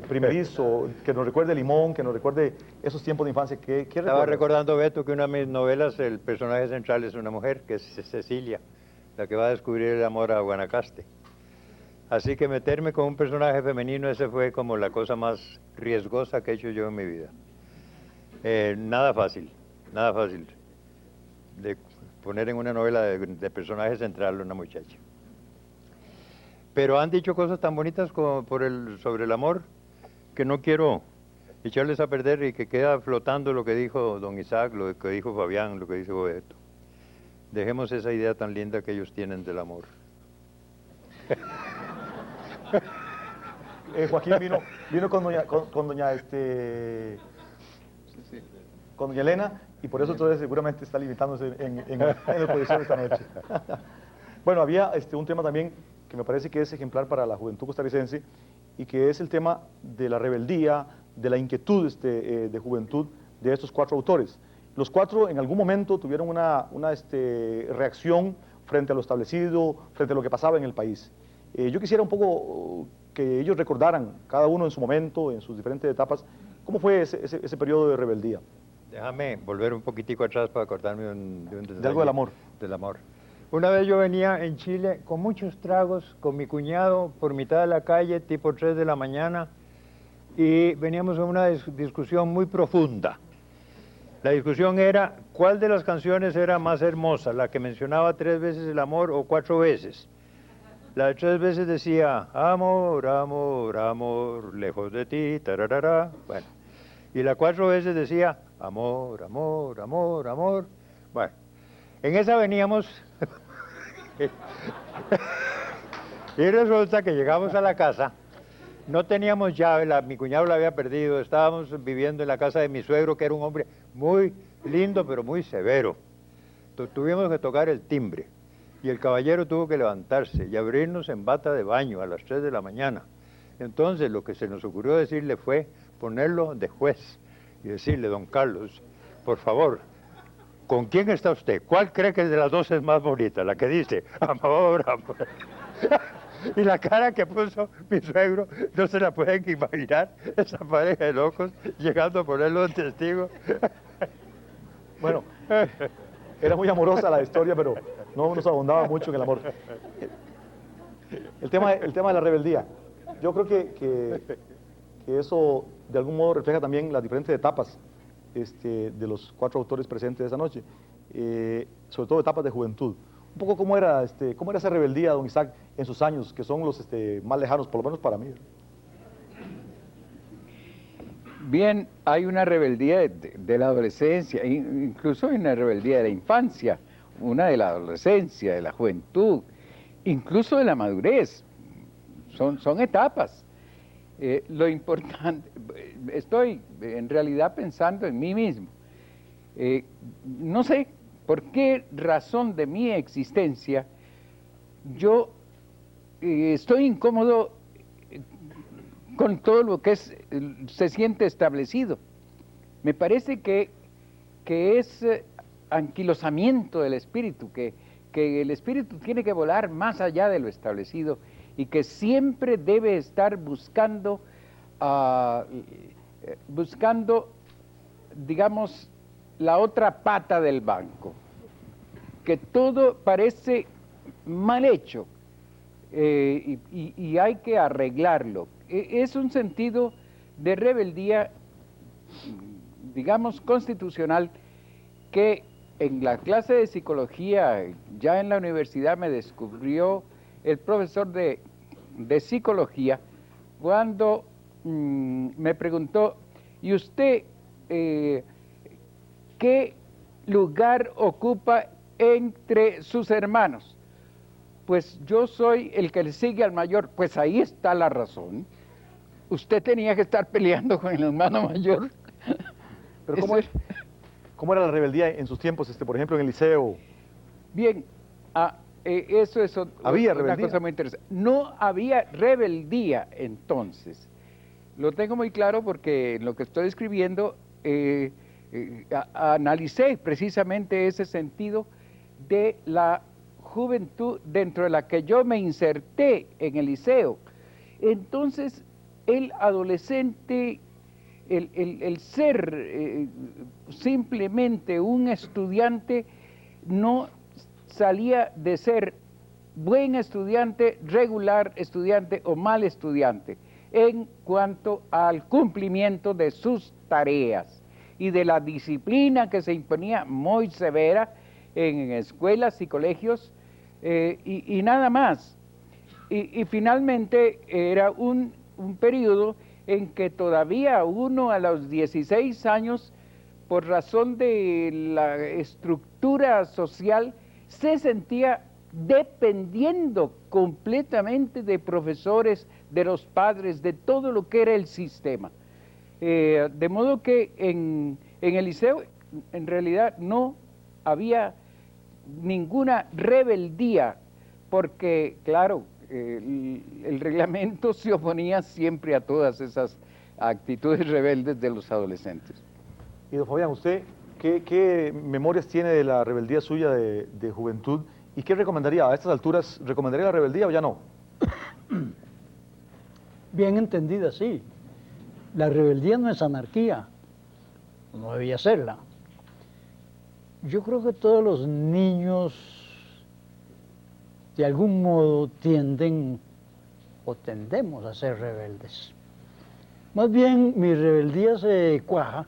primerizo, que nos recuerde Limón, que nos recuerde esos tiempos de infancia, ¿qué Estaba recuerdas? recordando, Beto, que una de mis novelas, el personaje central es una mujer, que es Cecilia, la que va a descubrir el amor a Guanacaste. Así que meterme con un personaje femenino, ese fue como la cosa más riesgosa que he hecho yo en mi vida. Nada fácil de poner en una novela de personaje central a una muchacha. pero han dicho cosas tan bonitas como sobre el amor que no quiero echarles a perder y que queda flotando lo que dijo don Isaac, lo que dijo Fabián, lo que dijo Beto. Dejemos esa idea tan linda que ellos tienen del amor. Joaquín vino con doña, con doña Elena, y por eso entonces seguramente está limitándose en la exposición esta noche. Bueno, había un tema también que me parece que es ejemplar para la juventud costarricense, y que es el tema de la rebeldía, de la inquietud de juventud de estos 4 autores. Los 4 en algún momento tuvieron una reacción frente a lo establecido, frente a lo que pasaba en el país. Yo quisiera un poco que ellos recordaran, cada uno en su momento, en sus diferentes etapas, cómo fue ese periodo de rebeldía. Déjame volver un poquitico atrás para acordarme de un detalle. De algo del amor. Del amor. Una vez yo venía en Chile con muchos tragos, con mi cuñado por mitad de la calle, tipo 3 de la mañana, y veníamos a una discusión muy profunda. La discusión era, ¿cuál de las canciones era más hermosa? ¿La que mencionaba 3 veces el amor o 4 veces? La de 3 veces decía, amor, amor, amor, lejos de ti, tararara. Bueno, y la 4 veces decía, amor, amor, amor, amor. Bueno, en esa veníamos... Y resulta que llegamos a la casa, no teníamos llave, mi cuñado la había perdido, estábamos viviendo en la casa de mi suegro, que era un hombre muy lindo, pero muy severo. Tuvimos que tocar el timbre, y el caballero tuvo que levantarse y abrirnos en bata de baño a las 3 de la mañana. Entonces lo que se nos ocurrió decirle fue ponerlo de juez y decirle, don Carlos, por favor, ¿con quién está usted? ¿Cuál cree que de las 2 es más bonita? La que dice, amor, amor. Y la cara que puso mi suegro, no se la pueden imaginar, esa pareja de locos llegando a ponerlo en testigo. Bueno, era muy amorosa la historia, pero no nos abundaba mucho en el amor. El tema de la rebeldía. Yo creo que eso de algún modo refleja también las diferentes etapas de los 4 autores presentes esa noche, sobre todo etapas de juventud. Un poco cómo era esa rebeldía, don Isaac, en sus años, que son los más lejanos, por lo menos para mí. Bien, hay una rebeldía de la adolescencia, incluso hay una rebeldía de la infancia, una de la adolescencia, de la juventud, incluso de la madurez. Son etapas. Lo importante, estoy en realidad pensando en mí mismo. No sé por qué razón de mi existencia yo estoy incómodo con todo lo que se siente establecido. Me parece que es anquilosamiento del espíritu, que el espíritu tiene que volar más allá de lo establecido y que siempre debe estar buscando, digamos, la otra pata del banco, que todo parece mal hecho y hay que arreglarlo. Es un sentido de rebeldía, digamos, constitucional, que en la clase de psicología, ya en la universidad, me descubrió el profesor de psicología cuando me preguntó, ¿y usted qué lugar ocupa entre sus hermanos? Pues yo soy el que le sigue al mayor. Pues ahí está la razón. Usted tenía que estar peleando con el hermano mayor. Pero ¿cómo era la rebeldía en sus tiempos, por ejemplo, en el liceo? Bien, eso es una cosa muy interesante. No había rebeldía entonces. Lo tengo muy claro porque en lo que estoy escribiendo analicé precisamente ese sentido de la juventud dentro de la que yo me inserté en el liceo. Entonces, el adolescente, el ser simplemente un estudiante, no salía de ser buen estudiante, regular estudiante o mal estudiante en cuanto al cumplimiento de sus tareas y de la disciplina que se imponía muy severa en escuelas y colegios y nada más. Y finalmente era un periodo en que todavía uno a los 16 años, por razón de la estructura social, se sentía dependiendo completamente de profesores, de los padres, de todo lo que era el sistema. De modo que en el liceo en realidad no había ninguna rebeldía, porque claro, el reglamento se oponía siempre a todas esas actitudes rebeldes de los adolescentes. Y don Fabián, ¿usted qué memorias tiene de la rebeldía suya de juventud y qué recomendaría? A estas alturas, ¿recomendaría la rebeldía o ya no? Bien entendida, sí. La rebeldía no es anarquía, no debía serla. Yo creo que todos los niños de algún modo tienden o tendemos a ser rebeldes. Más bien mi rebeldía se cuaja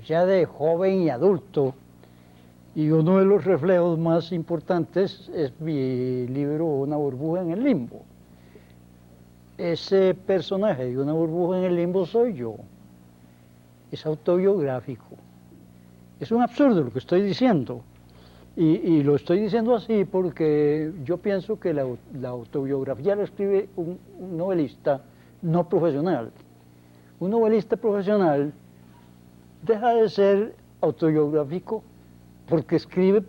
ya de joven y adulto, y uno de los reflejos más importantes es mi libro Una burbuja en el limbo. Ese personaje de Una burbuja en el limbo soy yo. Es autobiográfico. Es un absurdo lo que estoy diciendo. Y lo estoy diciendo así porque yo pienso que la autobiografía la escribe un novelista no profesional. Un novelista profesional deja de ser autobiográfico porque escribe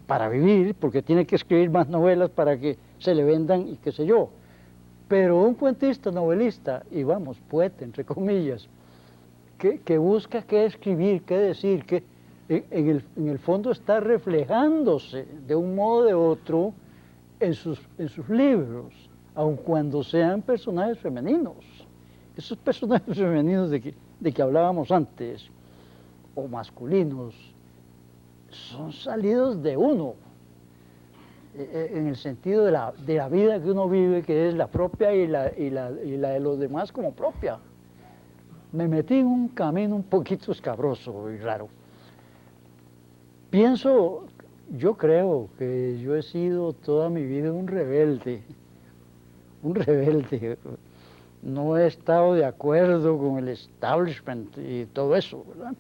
para vivir, porque tiene que escribir más novelas para que se le vendan y qué sé yo. Pero un cuentista, novelista, y vamos, poeta, entre comillas, que busca qué escribir, qué decir, que en el fondo está reflejándose de un modo o de otro en sus libros, aun cuando sean personajes femeninos. Esos personajes femeninos de que hablábamos antes, o masculinos, son salidos de uno, en el sentido de la vida que uno vive, que es la propia y la de los demás como propia. Me metí en un camino un poquito escabroso y raro. Yo creo que yo he sido toda mi vida un rebelde. No he estado de acuerdo con el establishment y todo eso, ¿verdad?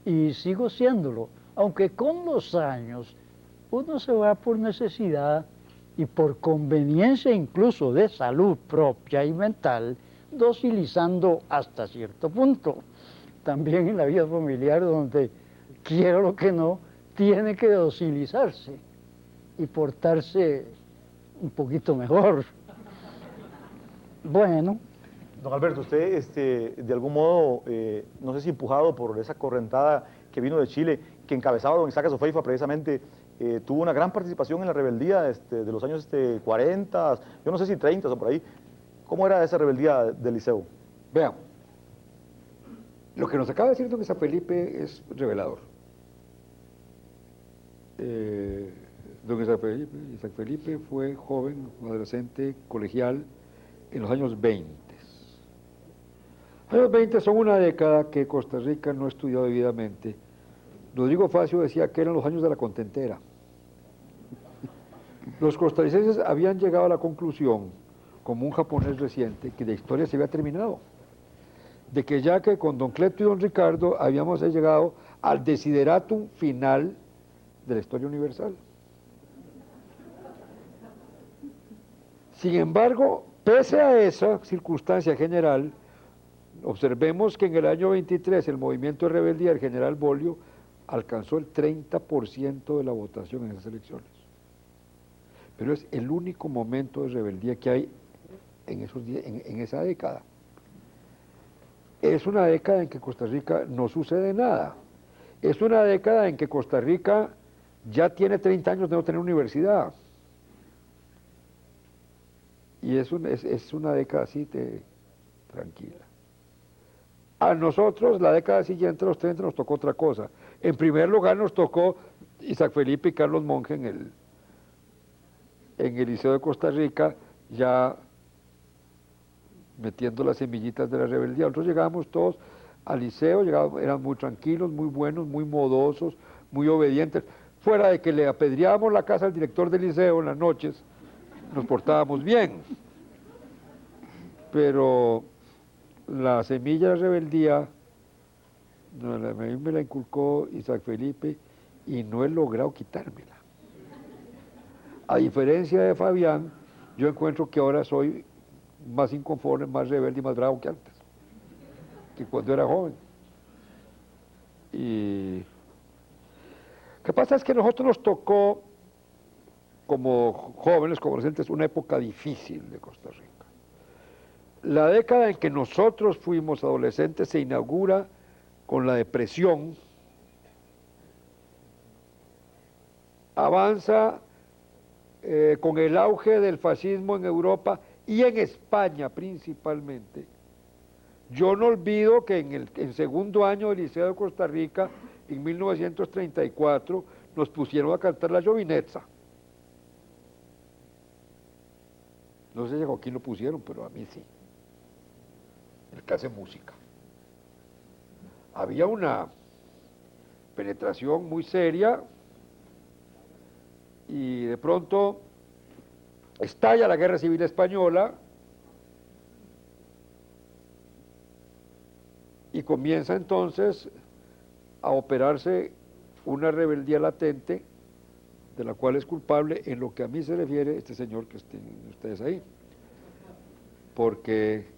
Y sigo siéndolo, aunque con los años uno se va por necesidad y por conveniencia incluso de salud propia y mental, docilizando hasta cierto punto. También en la vida familiar, donde quiero lo que no, tiene que docilizarse y portarse un poquito mejor. Bueno. Don Alberto, usted de algún modo, no sé si empujado por esa correntada que vino de Chile, que encabezaba don Isaac Azofeifa precisamente, tuvo una gran participación en la rebeldía de los años 40, yo no sé si 30 o por ahí. ¿Cómo era esa rebeldía del liceo? Vean, lo que nos acaba de decir don Isaac Felipe es revelador. Don Isaac Felipe fue joven, adolescente, colegial en los años 20. Los años 20 son una década que Costa Rica no estudió debidamente. Rodrigo Facio decía que eran los años de la contentera. Los costarricenses habían llegado a la conclusión, como un japonés reciente, que la historia se había terminado. De que ya que con don Cleto y don Ricardo habíamos llegado al desideratum final de la historia universal. Sin embargo, pese a esa circunstancia general, observemos que en el año 23 el movimiento de rebeldía del general Bolio alcanzó el 30% de la votación en esas elecciones. Pero es el único momento de rebeldía que hay en esa década. Es una década en que Costa Rica no sucede nada. Es una década en que Costa Rica ya tiene 30 años de no tener universidad. Y es una década así tranquila. A nosotros, la década siguiente, los 30, nos tocó otra cosa. En primer lugar, nos tocó Isaac Felipe y Carlos Monge en el Liceo de Costa Rica, ya metiendo las semillitas de la rebeldía. Nosotros llegábamos todos al liceo, eran muy tranquilos, muy buenos, muy modosos, muy obedientes. fuera de que le apedreábamos la casa al director del liceo en las noches, nos portábamos bien. Pero la semilla de rebeldía a mí me la inculcó Isaac Felipe y no he logrado quitármela. A diferencia de Fabián, yo encuentro que ahora soy más inconforme, más rebelde y más bravo que antes, que cuando era joven. Y lo que pasa es que a nosotros nos tocó, como jóvenes, como adolescentes, una época difícil de Costa Rica. La década en que nosotros fuimos adolescentes se inaugura con la depresión, avanza con el auge del fascismo en Europa y en España principalmente. Yo no olvido que en el segundo año del Liceo de Costa Rica, en 1934, nos pusieron a cantar la Llovinetza. No sé si a Joaquín lo pusieron, pero a mí sí. El que hace música. Había una penetración muy seria y de pronto estalla la Guerra Civil Española y comienza entonces a operarse una rebeldía latente de la cual es culpable, en lo que a mí se refiere, este señor que estén ustedes ahí, porque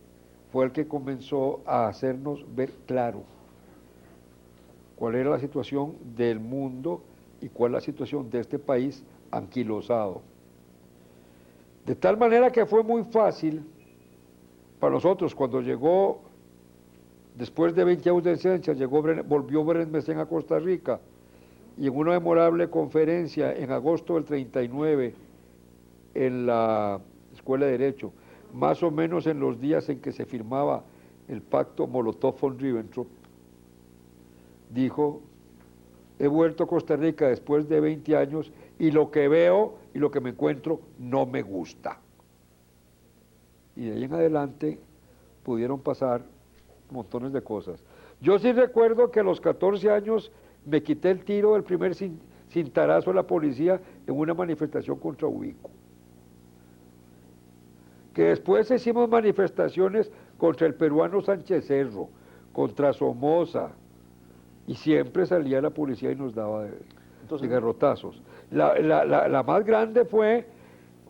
fue el que comenzó a hacernos ver claro cuál era la situación del mundo y cuál es la situación de este país anquilosado. De tal manera que fue muy fácil para nosotros cuando llegó, después de 20 años de licencia, volvió Brenes Mesén a Costa Rica y en una memorable conferencia en agosto del 39 en la Escuela de Derecho, más o menos en los días en que se firmaba el pacto Molotov von Ribbentrop, dijo: he vuelto a Costa Rica después de 20 años y lo que veo y lo que me encuentro no me gusta. Y de ahí en adelante pudieron pasar montones de cosas. Yo sí recuerdo que a los 14 años me quité el tiro del primer cintarazo de la policía en una manifestación contra Ubico. Que después hicimos manifestaciones contra el peruano Sánchez Cerro, contra Somoza, y siempre salía la policía y nos daba de garrotazos. La más grande fue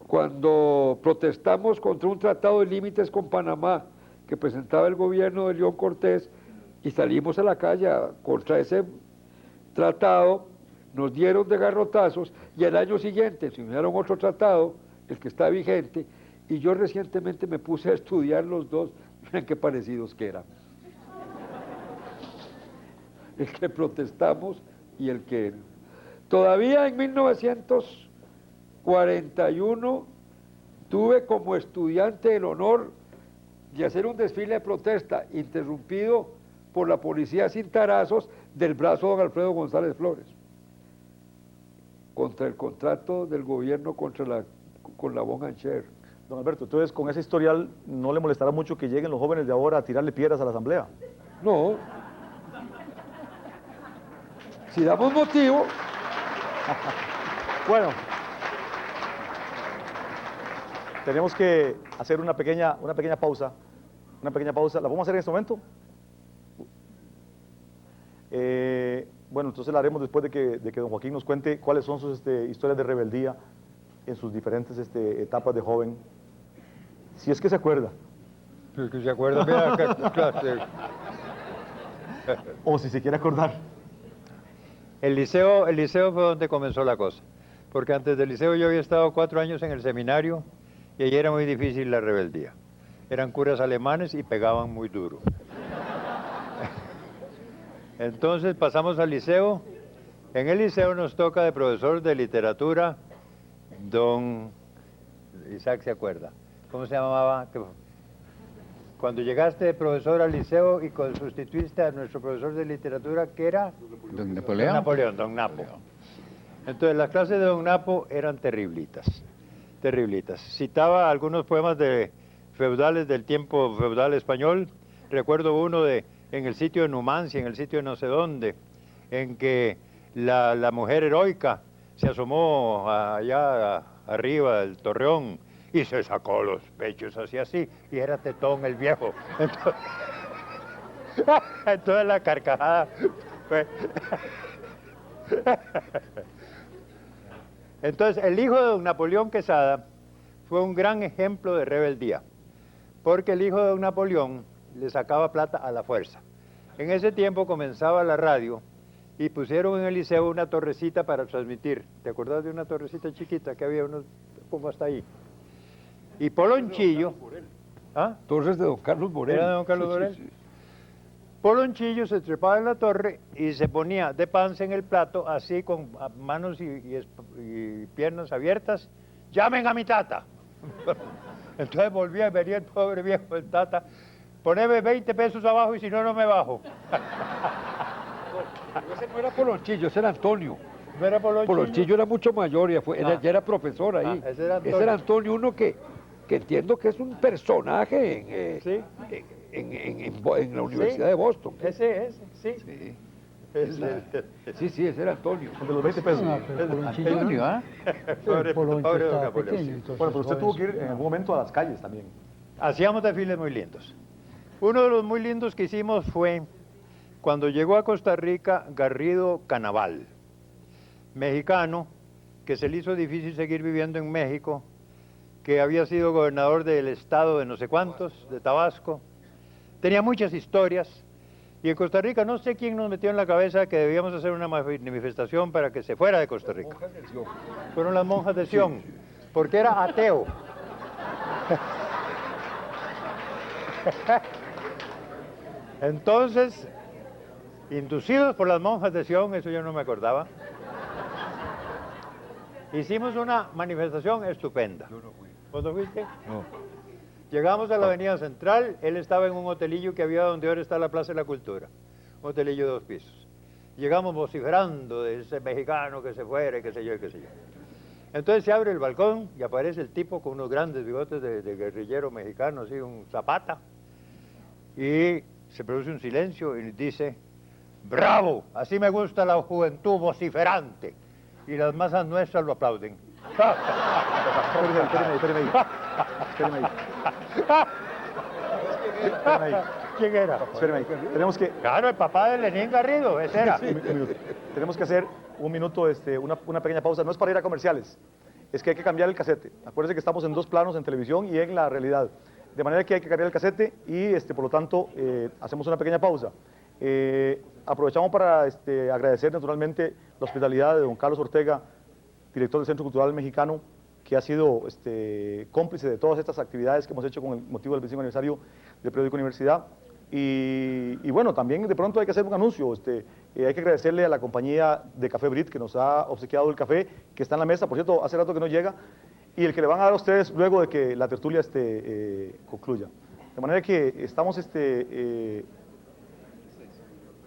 cuando protestamos contra un tratado de límites con Panamá que presentaba el gobierno de León Cortés y salimos a la calle contra ese tratado, nos dieron de garrotazos y al año siguiente se unieron otro tratado, el que está vigente, y yo recientemente me puse a estudiar los dos, miren qué parecidos que eran. El que protestamos y el que... Todavía en 1941 tuve como estudiante el honor de hacer un desfile de protesta interrumpido por la policía sin tarazos del brazo de don Alfredo González Flores contra el contrato del gobierno con la Bonancher. Don Alberto, entonces con ese historial no le molestará mucho que lleguen los jóvenes de ahora a tirarle piedras a la asamblea. No. Si damos motivo. Bueno, tenemos que hacer una pequeña pausa. ¿La podemos hacer en este momento? Bueno, entonces la haremos después de que don Joaquín nos cuente cuáles son sus historias de rebeldía en sus diferentes etapas de joven. Si es que se acuerda. Si es que se acuerda, mira qué clase. O si se quiere acordar. El liceo fue donde comenzó la cosa, porque antes del liceo yo había estado 4 años en el seminario y allí era muy difícil la rebeldía. Eran curas alemanes y pegaban muy duro. Entonces pasamos al liceo. En el liceo nos toca de profesor de literatura, don Isaac se acuerda. ¿Cómo se llamaba? Cuando llegaste de profesor al liceo y sustituiste a nuestro profesor de literatura, ¿qué era? Don Napoleón. Don Napoleón, don Napo. Entonces las clases de don Napo eran terriblitas, terriblitas. Citaba algunos poemas de feudales del tiempo feudal español. Recuerdo uno en el sitio de Numancia, en el sitio de no sé dónde, en que la mujer heroica se asomó allá arriba del torreón y se sacó los pechos así, y era tetón el viejo. Entonces la carcajada fue... Entonces, el hijo de don Napoleón Quesada fue un gran ejemplo de rebeldía, porque el hijo de don Napoleón le sacaba plata a la fuerza. En ese tiempo comenzaba la radio y pusieron en el liceo una torrecita para transmitir. ¿Te acordás de una torrecita chiquita que había unos, como hasta ahí? Y Polonchillo... ¿Ah? Torres de don Carlos Borel. ¿Era de don Carlos Borel? Sí. Polonchillo se trepaba en la torre y se ponía de panza en el plato, así con manos y piernas abiertas. ¡Llamen a mi tata! Entonces volvía y venía el pobre viejo del tata. Poneme 20 pesos abajo y si no, no me bajo. Ese no era Polonchillo, ese era Antonio. ¿No era Polonchillo? Polonchillo era mucho mayor, ya era profesor ahí. Ese era Antonio. Ese era Antonio, uno que entiendo que es un personaje Sí. en la Universidad de Boston. Ese, sí. Sí, ese era Antonio. De los 20 pesos. Pero Polonchillo, Antonio, ¿ah? Pobre Polonchillo don estaba Napoleón, pequeño, sí. entonces, Bueno, pero usted tuvo que ir jovencito. en algún momento a las calles también. Hacíamos desfiles muy lindos. Uno de los muy lindos que hicimos fue cuando llegó a Costa Rica Garrido Canaval, mexicano, que se le hizo difícil seguir viviendo en México, que había sido gobernador del estado de no sé cuántos, de Tabasco. Tenía muchas historias. Y en Costa Rica no sé quién nos metió en la cabeza que debíamos hacer una manifestación para que se fuera de Costa Rica. Fueron las monjas de Sion, porque era ateo. Entonces, inducidos por las monjas de Sion, eso yo no me acordaba, hicimos una manifestación estupenda. Yo no fui. ¿Vos no fuiste? No. Llegamos a la avenida Central, él estaba en un hotelillo que había donde ahora está la Plaza de la Cultura, un hotelillo de 2 pisos. Llegamos vociferando de ese mexicano que se fuera y qué sé yo y qué sé yo. Entonces se abre el balcón y aparece el tipo con unos grandes bigotes de guerrillero mexicano, así, un Zapata, y se produce un silencio y dice: ¡bravo! Así me gusta la juventud vociferante. Y las masas nuestras lo aplauden. Espéreme ahí. ¿Quién era? Espéreme ahí. Tenemos que, Claro, el papá de Lenín Garrido, ese era. un minuto. Tenemos que hacer un minuto, una pequeña pausa. No es para ir a comerciales, es que hay que cambiar el casete. Acuérdense que estamos en 2 planos, en televisión y en la realidad. De manera que hay que cambiar el casete y por lo tanto hacemos una pequeña pausa. Aprovechamos para agradecer naturalmente la hospitalidad de don Carlos Ortega, director del Centro Cultural Mexicano, que ha sido cómplice de todas estas actividades que hemos hecho con el motivo del 25 aniversario del periódico Universidad. Y bueno, también de pronto hay que hacer un anuncio. Hay que agradecerle a la compañía de Café Brit que nos ha obsequiado el café, que está en la mesa. Por cierto, hace rato que no llega, y el que le van a dar a ustedes luego de que la tertulia concluya. De manera que estamos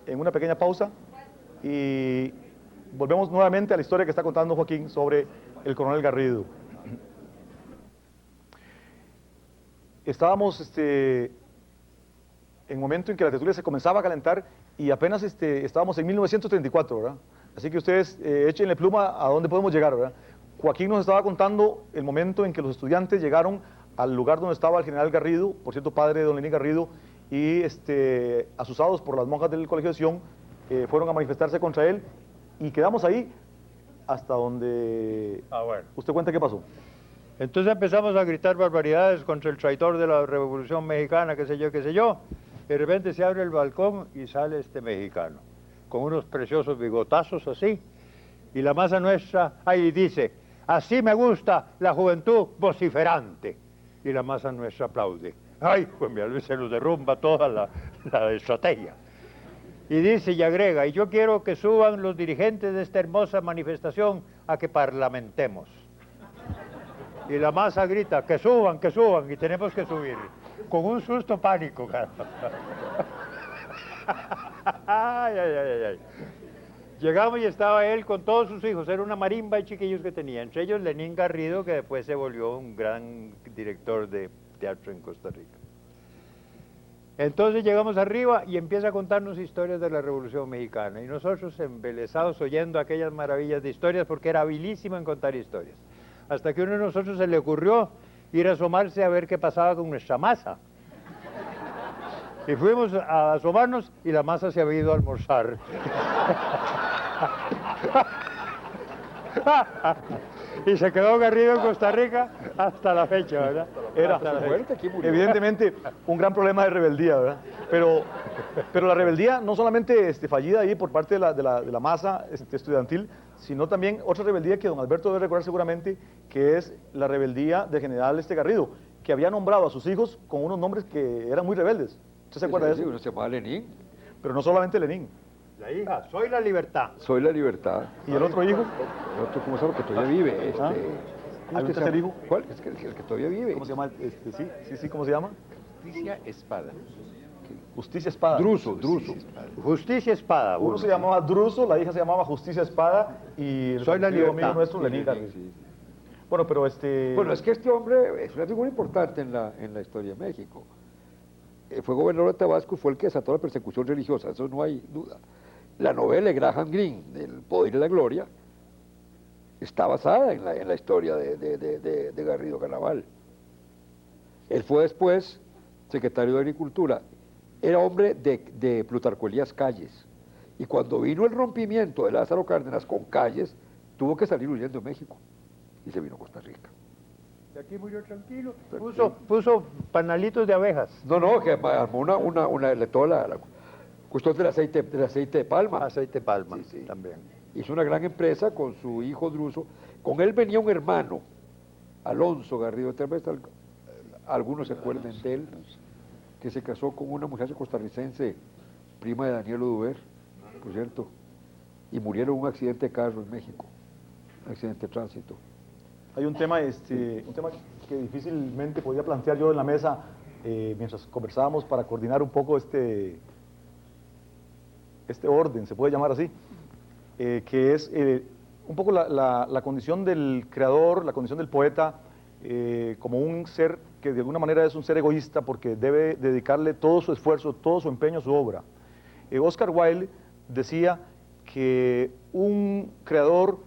en una pequeña pausa y volvemos nuevamente a la historia que está contando Joaquín sobre el coronel Garrido. Estábamos en el momento en que la tertulia se comenzaba a calentar y apenas estábamos en 1934, ¿verdad? Así que ustedes échenle pluma a dónde podemos llegar, ¿verdad? Joaquín nos estaba contando el momento en que los estudiantes llegaron al lugar donde estaba el general Garrido, por cierto, padre de don Lenín Garrido, y asusados por las monjas del Colegio de Sion, fueron a manifestarse contra él y quedamos ahí hasta donde Bueno. usted cuenta qué pasó. Entonces empezamos a gritar barbaridades contra el traidor de la Revolución Mexicana, qué sé yo, qué sé yo. De repente se abre el balcón y sale este mexicano, con unos preciosos bigotazos así. Y la masa nuestra ahí dice: así me gusta la juventud vociferante. Y la masa nuestra aplaude. Ay, pues mi Luis, se nos derrumba toda la estrategia. Y dice y agrega: y yo quiero que suban los dirigentes de esta hermosa manifestación a que parlamentemos. Y la masa grita: que suban, y tenemos que subir. Con un susto pánico, caramba. Ay, ay, ay, ay. Llegamos y estaba él con todos sus hijos, era una marimba de chiquillos que tenía, entre ellos Lenín Garrido, que después se volvió un gran director de teatro en Costa Rica. Entonces llegamos arriba y empieza a contarnos historias de la Revolución Mexicana. Y nosotros embelesados oyendo aquellas maravillas de historias, porque era habilísimo en contar historias. Hasta que a uno de nosotros se le ocurrió ir a asomarse a ver qué pasaba con nuestra masa. Y fuimos a asomarnos y la masa se había ido a almorzar. Y se quedó Garrido en Costa Rica hasta la fecha, ¿verdad? Era Hasta la Fuerte, aquí murió. evidentemente un gran problema de rebeldía, ¿verdad? Pero la rebeldía no solamente fallida ahí por parte de la masa estudiantil, sino también otra rebeldía que don Alberto debe recordar seguramente, que es la rebeldía del general Garrido, que había nombrado a sus hijos con unos nombres que eran muy rebeldes. ¿Usted se acuerda de eso? Uno se llamaba Lenin. Pero no solamente Lenin. La hija, soy la libertad. Soy la libertad. ¿Y el otro hijo? El otro, ¿cómo se llama? Que todavía vive. ¿Ah? ¿Cómo ¿Hay un es que se tercer llama? hijo? ¿Cuál? Es que el que todavía vive. ¿Cómo se llama? Sí, ¿cómo se llama? Justicia Espada. Justicia Espada. Druso. Justicia espada. Uno se llamaba Druso, la hija se llamaba Justicia Espada y el Soy la querido libertad. amigo nuestro, Lenin Garrido. Bueno, pero Bueno, es que este hombre es una figura importante en la historia de México. Fue gobernador de Tabasco y fue el que desató la persecución religiosa, eso no hay duda. La novela de Graham Greene, El poder y la gloria, está basada en la historia de Garrido Caraval. Él fue después secretario de Agricultura. Era hombre de Plutarco Elías Calles. Y cuando vino el rompimiento de Lázaro Cárdenas con Calles, tuvo que salir huyendo de México. Y se vino a Costa Rica. Y aquí murió tranquilo. Puso panalitos de abejas. No, que armó toda la cuestión del aceite de palma. Aceite palma, Sí. también. Hizo una gran empresa con su hijo Druso. Con él venía un hermano, Alonso Garrido. Tal vez algunos se acuerden de él, que se casó con una muchacha costarricense, prima de Daniel Oduber, por cierto, y murieron en un accidente de carro en México, un accidente de tránsito. hay un tema que difícilmente podía plantear yo en la mesa mientras conversábamos para coordinar un poco este orden, se puede llamar así, que es un poco la condición del creador, la condición del poeta, como un ser que de alguna manera es un ser egoísta porque debe dedicarle todo su esfuerzo, todo su empeño a su obra. Oscar Wilde decía que un creador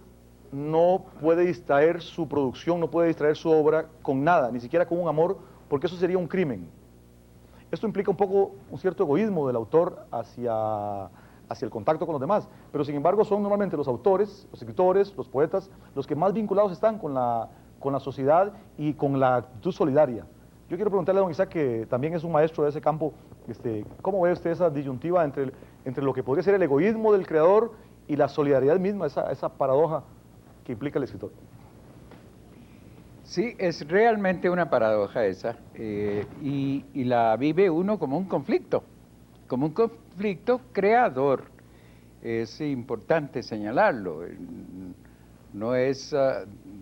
no puede distraer su producción, no puede distraer su obra con nada, ni siquiera con un amor, porque eso sería un crimen. Esto implica un poco un cierto egoísmo del autor hacia el contacto con los demás, pero sin embargo son normalmente los autores, los escritores, los poetas, los que más vinculados están con la sociedad y con la actitud solidaria. Yo quiero preguntarle a don Isaac, que también es un maestro de ese campo, ¿cómo ve usted esa disyuntiva entre lo que podría ser el egoísmo del creador y la solidaridad misma, esa paradoja que implica el escritor? Sí, es realmente una paradoja esa, y la vive uno como un conflicto creador. Es importante señalarlo, no es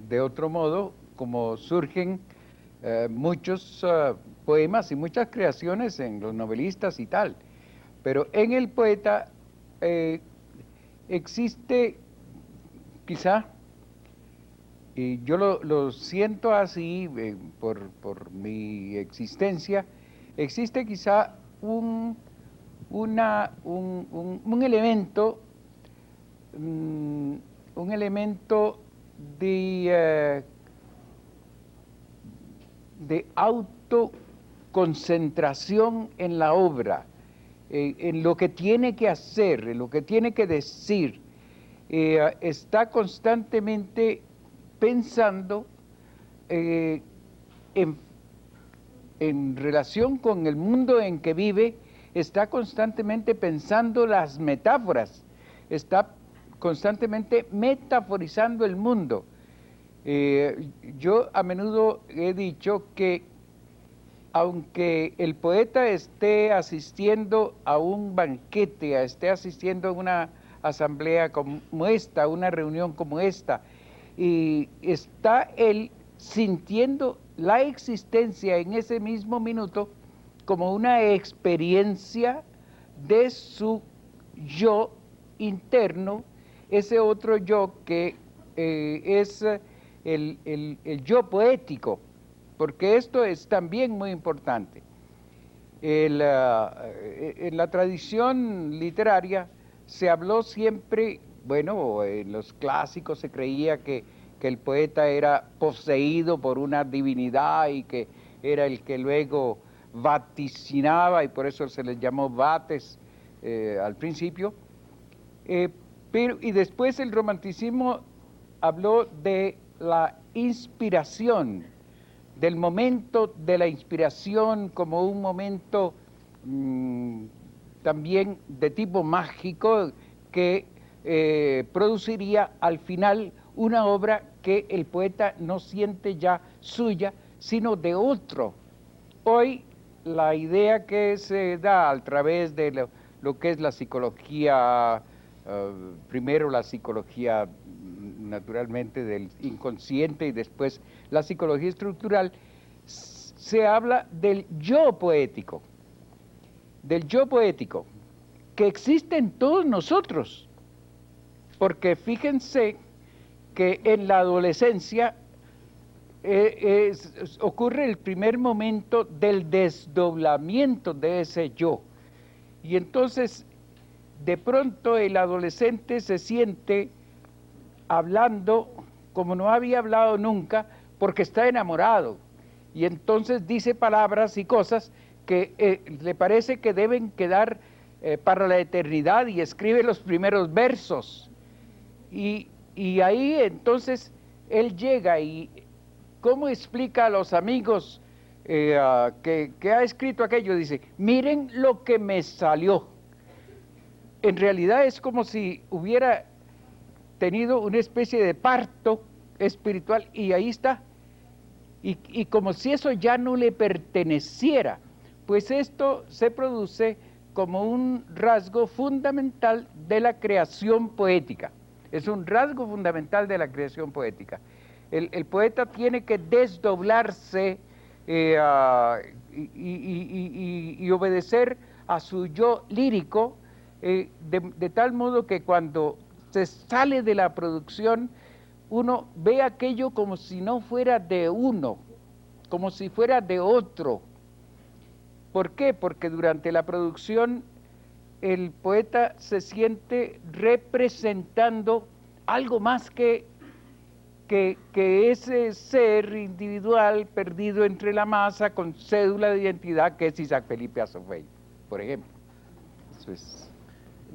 de otro modo como surgen muchos poemas y muchas creaciones en los novelistas y tal, pero en el poeta existe quizá, y yo lo siento así por mi existencia, existe quizá un elemento de autoconcentración en la obra, en lo que tiene que hacer, en lo que tiene que decir. Está constantemente pensando en relación con el mundo en que vive, está constantemente pensando las metáforas, está constantemente metaforizando el mundo. Yo a menudo he dicho que aunque el poeta esté asistiendo a un banquete, esté asistiendo a una asamblea como esta, una reunión como esta, y está él sintiendo la existencia en ese mismo minuto como una experiencia de su yo interno, ese otro yo que es el yo poético, porque esto es también muy importante. En la tradición literaria se habló siempre, bueno, en los clásicos se creía que el poeta era poseído por una divinidad y que era el que luego vaticinaba, y por eso se les llamó vates al principio. Y después el romanticismo habló de la inspiración, del momento de la inspiración como un momento también de tipo mágico que produciría al final una obra que el poeta no siente ya suya, sino de otro. Hoy la idea que se da a través de lo que es la psicología, primero la psicología naturalmente del inconsciente y después la psicología estructural, se habla del yo poético, que existe en todos nosotros, porque fíjense que en la adolescencia ocurre el primer momento del desdoblamiento de ese yo, y entonces de pronto el adolescente se siente hablando como no había hablado nunca, porque está enamorado, y entonces dice palabras y cosas que le parece que deben quedar para la eternidad, y escribe los primeros versos, y ahí entonces él llega y ¿cómo explica a los amigos que ha escrito aquello? Dice, miren lo que me salió. En realidad es como si hubiera tenido una especie de parto espiritual, y ahí está, y como si eso ya no le perteneciera. Pues esto se produce como un rasgo fundamental de la creación poética, es un rasgo fundamental de la creación poética. El poeta tiene que desdoblarse y obedecer a su yo lírico, de tal modo que cuando se sale de la producción, uno ve aquello como si no fuera de uno, como si fuera de otro. ¿Por qué? Porque durante la producción el poeta se siente representando algo más que ese ser individual perdido entre la masa con cédula de identidad que es Isaac Felipe Azofeifa, por ejemplo. Eso es.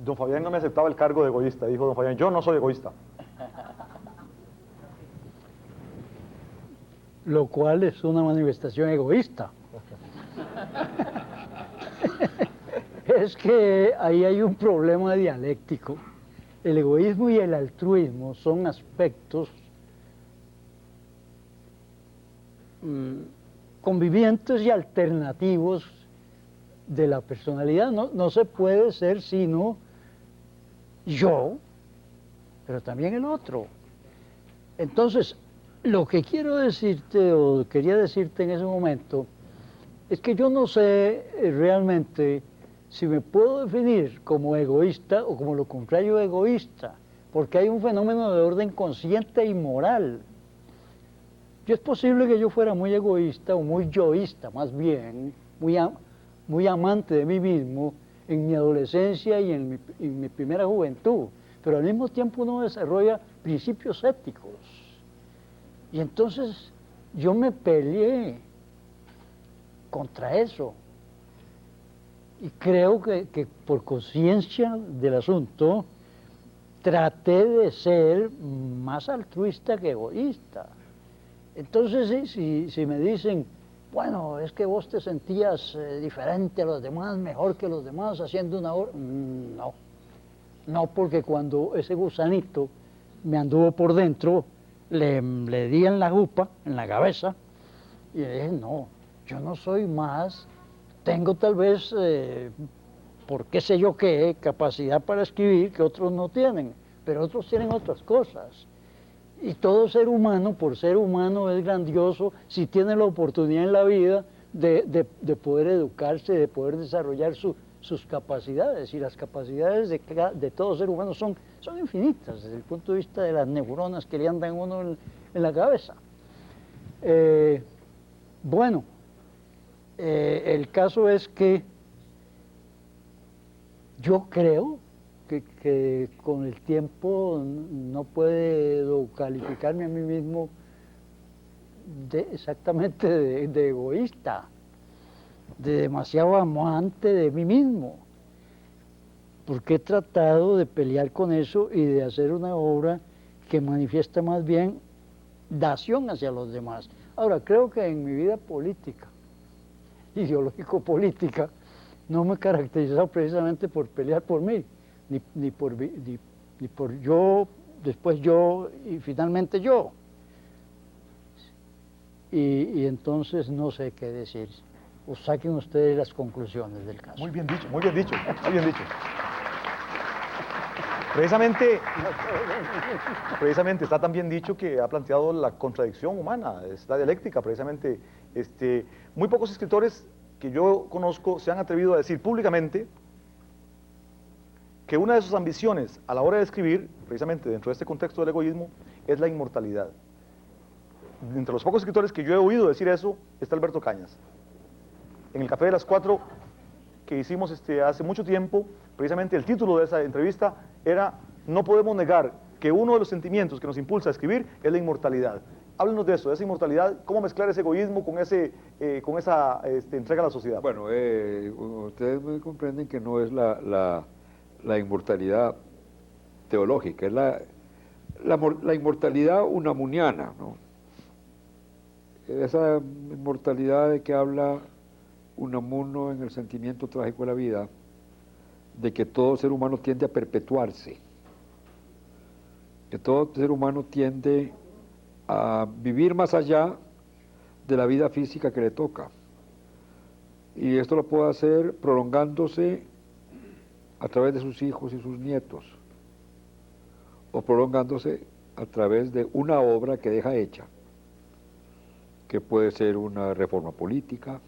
Don Fabián no me aceptaba el cargo de egoísta. Dijo don Fabián, yo no soy egoísta. Lo cual es una manifestación egoísta. Es que ahí hay un problema dialéctico. El egoísmo y el altruismo son aspectos convivientes y alternativos de la personalidad. No se puede ser sino yo, pero también el otro. Entonces, lo que quiero decirte, o quería decirte en ese momento, es que yo no sé realmente si me puedo definir como egoísta o como lo contrario de egoísta, porque hay un fenómeno de orden consciente y moral. Es posible que yo fuera muy egoísta o muy yoísta, más bien, muy amante de mí mismo en mi adolescencia y en mi primera juventud, pero al mismo tiempo uno desarrolla principios éticos. Y entonces yo me peleé contra eso. Y creo que por conciencia del asunto traté de ser más altruista que egoísta. Entonces si me dicen, bueno, es que vos te sentías diferente a los demás, mejor que los demás, haciendo una obra, no, porque cuando ese gusanito me anduvo por dentro, le di en la jupa, en la cabeza, y le dije, no, yo no soy más, tengo tal vez, por qué sé yo qué, capacidad para escribir que otros no tienen, pero otros tienen otras cosas. Y todo ser humano, por ser humano, es grandioso si tiene la oportunidad en la vida de poder educarse, de poder desarrollar sus capacidades. Y las capacidades de todo ser humano son infinitas desde el punto de vista de las neuronas que le andan a uno en la cabeza. Bueno, El caso es que yo creo que con el tiempo no puedo calificarme a mí mismo exactamente de egoísta, de demasiado amante de mí mismo, porque he tratado de pelear con eso y de hacer una obra que manifiesta más bien dación hacia los demás. Ahora, creo que en mi vida política, ideológico-política, no me he caracterizado precisamente por pelear por mí, ni por yo, después yo y finalmente yo. Y entonces no sé qué decir. O saquen ustedes las conclusiones del caso. Muy bien dicho, muy bien dicho, muy bien dicho. Precisamente está tan bien dicho que ha planteado la contradicción humana, es la dialéctica, precisamente. Muy pocos escritores que yo conozco se han atrevido a decir públicamente que una de sus ambiciones a la hora de escribir, precisamente dentro de este contexto del egoísmo, es la inmortalidad. Entre los pocos escritores que yo he oído decir eso está Alberto Cañas. En el Café de las Cuatro que hicimos hace mucho tiempo, precisamente el título de esa entrevista era "No podemos negar que uno de los sentimientos que nos impulsa a escribir es la inmortalidad". Háblenos de eso, de esa inmortalidad, cómo mezclar ese egoísmo con esa entrega a la sociedad. Bueno, ustedes me comprenden que no es la inmortalidad teológica, es la inmortalidad unamuniana, ¿no? Esa inmortalidad de que habla Unamuno en el sentimiento trágico de la vida, de que todo ser humano tiende a perpetuarse, que todo ser humano tiende a vivir más allá de la vida física que le toca. Y esto lo puede hacer prolongándose a través de sus hijos y sus nietos, o prolongándose a través de una obra que deja hecha, que puede ser una reforma política,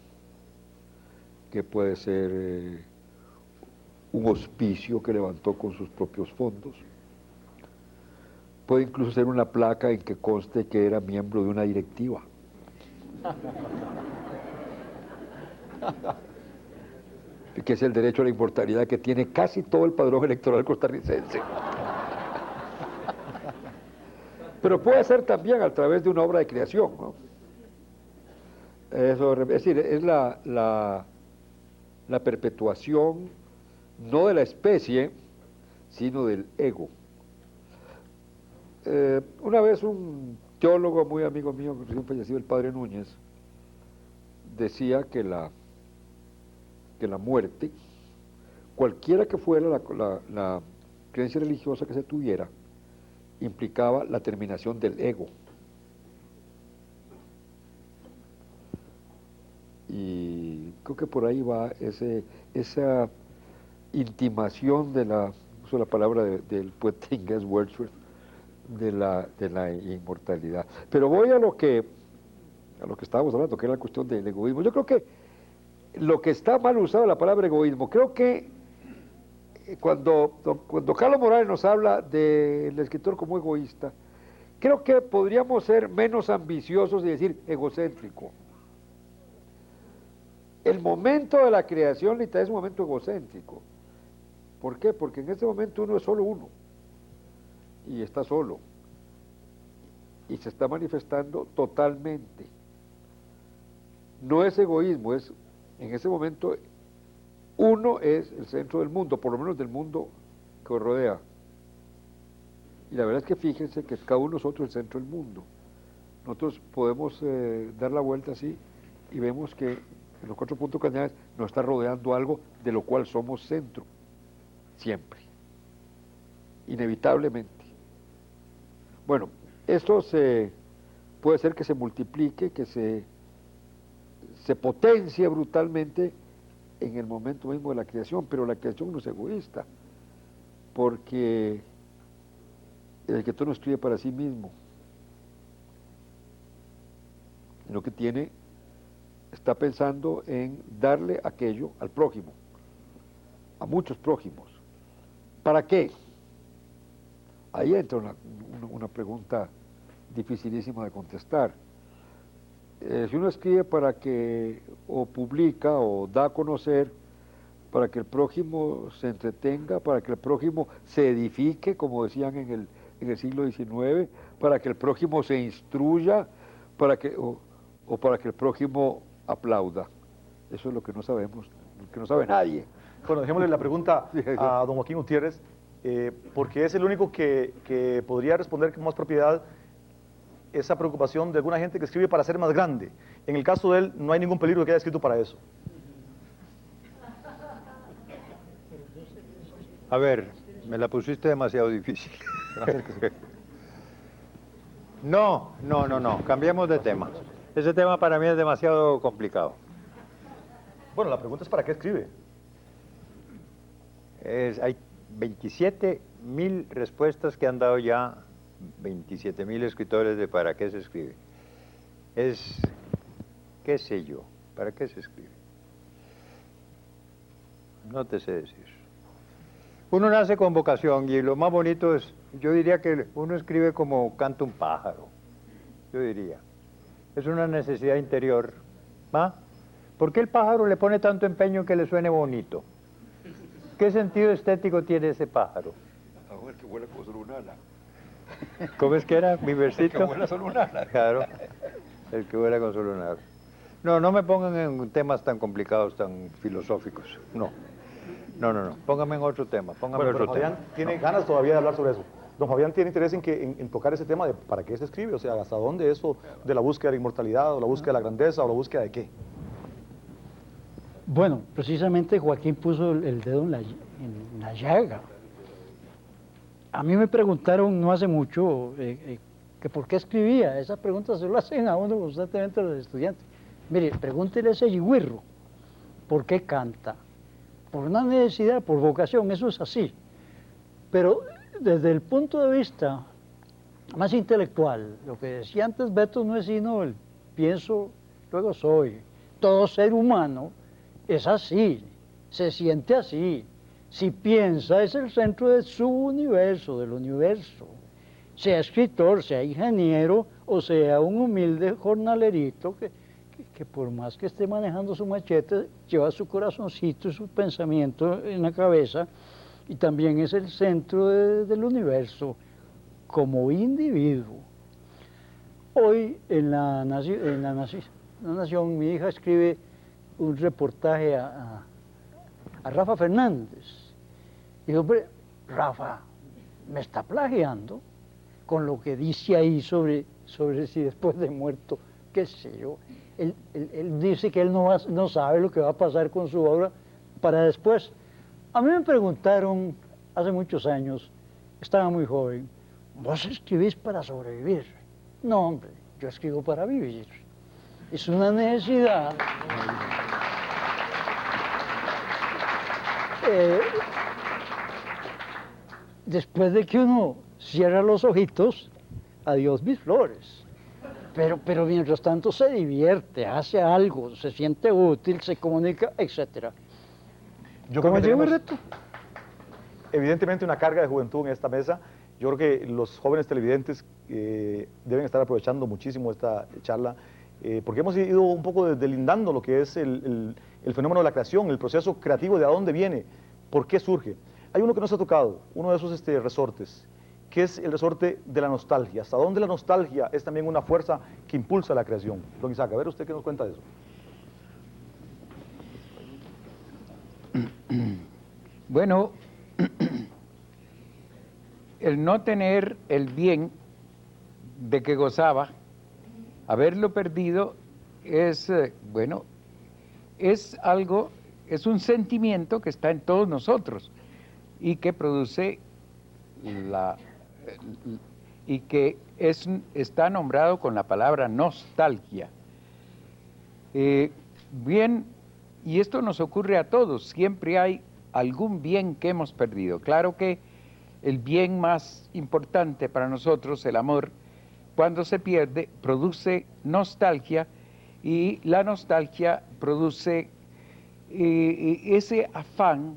que puede ser un hospicio que levantó con sus propios fondos, puede incluso ser una placa en que conste que era miembro de una directiva. Que es el derecho a la inmortalidad que tiene casi todo el padrón electoral costarricense. Pero puede ser también a través de una obra de creación, ¿no? Eso, es decir, es la perpetuación no de la especie, sino del ego. Una vez un teólogo muy amigo mío, recién fallecido, el padre Núñez, decía que la muerte, cualquiera que fuera la creencia religiosa que se tuviera, implicaba la terminación del ego. Y creo que por ahí va esa intimación uso la palabra del poeta inglés Wordsworth, de la inmortalidad. Pero voy a lo que estábamos hablando, que era la cuestión del egoísmo. Yo creo que lo que está mal usado la palabra egoísmo, creo que cuando Carlos Morales nos habla del escritor como egoísta, creo que podríamos ser menos ambiciosos y decir egocéntrico. El momento de la creación literal es un momento egocéntrico. ¿Por qué? Porque en ese momento uno es solo uno. Y está solo. Y se está manifestando totalmente. No es egoísmo, en ese momento uno es el centro del mundo, por lo menos del mundo que os rodea. Y la verdad es que fíjense que cada uno de nosotros es el centro del mundo. Nosotros podemos dar la vuelta así y vemos que en los 4 puntos cardinales nos está rodeando algo de lo cual somos centro, siempre, inevitablemente. Bueno, esto puede ser que se multiplique, que se potencie brutalmente en el momento mismo de la creación, pero la creación no es egoísta, porque el escritor no escribe para sí mismo, sino que está pensando en darle aquello al prójimo, a muchos prójimos. ¿Para qué? Ahí entra una pregunta dificilísima de contestar. si uno escribe para que, o publica, o da a conocer, para que el prójimo se entretenga, para que el prójimo se edifique, como decían en el siglo XIX, para que el prójimo se instruya, o para que el prójimo aplauda. Eso es lo que no sabemos, lo que no sabe nadie. Bueno, dejémosle la pregunta a don Joaquín Gutiérrez, porque es el único que podría responder con más propiedad esa preocupación de alguna gente que escribe para ser más grande. En el caso de él, no hay ningún peligro de que haya escrito para eso. A ver, me la pusiste demasiado difícil. No, cambiemos de tema. Ese tema para mí es demasiado complicado. Bueno, la pregunta es ¿para qué escribe? Hay 27.000 respuestas que han dado ya 27.000 escritores de para qué se escribe. ¿Qué sé yo? ¿Para qué se escribe? No te sé decir. Uno nace con vocación y lo más bonito es, yo diría que uno escribe como canta un pájaro, yo diría. Es una necesidad interior. ¿Va? ¿Por qué el pájaro le pone tanto empeño en que le suene bonito? ¿Qué sentido estético tiene ese pájaro? A ver, que vuela como solo un ala. ¿Cómo es que era mi versito? El que vuela solo un ala. Claro, el que vuela con solo un ala. No me pongan en temas tan complicados, tan filosóficos. No. Póngame en otro tema. Bueno, pero Fabián tiene ganas todavía de hablar sobre eso. Don Fabián tiene interés en tocar ese tema de para qué se escribe, o sea, hasta dónde eso de la búsqueda de la inmortalidad, o la búsqueda de la grandeza, o la búsqueda de qué. Bueno, precisamente Joaquín puso el dedo en la llaga. A mí me preguntaron no hace mucho que por qué escribía. Esa pregunta se lo hacen a uno constantemente los estudiantes. Mire, pregúntele a ese yigüirro, ¿por qué canta? Por una necesidad, por vocación, eso es así. Pero desde el punto de vista más intelectual, lo que decía antes Beto no es sino el pienso, luego soy. Todo ser humano es así, se siente así. Si piensa, es el centro de su universo, del universo. Sea escritor, sea ingeniero, o sea un humilde jornalerito que por más que esté manejando su machete, lleva su corazoncito y su pensamiento en la cabeza, y también es el centro del universo como individuo. Hoy en la Nación, mi hija escribe un reportaje a Rafa Fernández. Y digo, hombre, Rafa, me está plagiando con lo que dice ahí sobre si después de muerto, qué sé yo. Él dice que él no sabe lo que va a pasar con su obra para después. A mí me preguntaron hace muchos años, estaba muy joven, ¿vos escribís para sobrevivir? No, hombre, yo escribo para vivir. Es una necesidad. Después de que uno cierra los ojitos, adiós mis flores. Pero mientras tanto se divierte, hace algo, se siente útil, se comunica, etc. ¿Cómo llevo el reto? Evidentemente una carga de juventud en esta mesa. Yo creo que los jóvenes televidentes deben estar aprovechando muchísimo esta charla, porque hemos ido un poco deslindando lo que es el fenómeno de la creación, el proceso creativo, de a dónde viene, por qué surge. Hay uno que nos ha tocado, uno de esos resortes, que es el resorte de la nostalgia. ¿Hasta dónde la nostalgia es también una fuerza que impulsa la creación? Don Isaac, a ver usted qué nos cuenta de eso. Bueno, el no tener el bien de que gozaba, haberlo perdido, es, bueno, es algo, es un sentimiento que está en todos nosotros y que produce y que está nombrado con la palabra nostalgia. Bien, y esto nos ocurre a todos, siempre hay algún bien que hemos perdido. Claro que el bien más importante para nosotros, el amor, cuando se pierde, produce nostalgia, y la nostalgia produce ese afán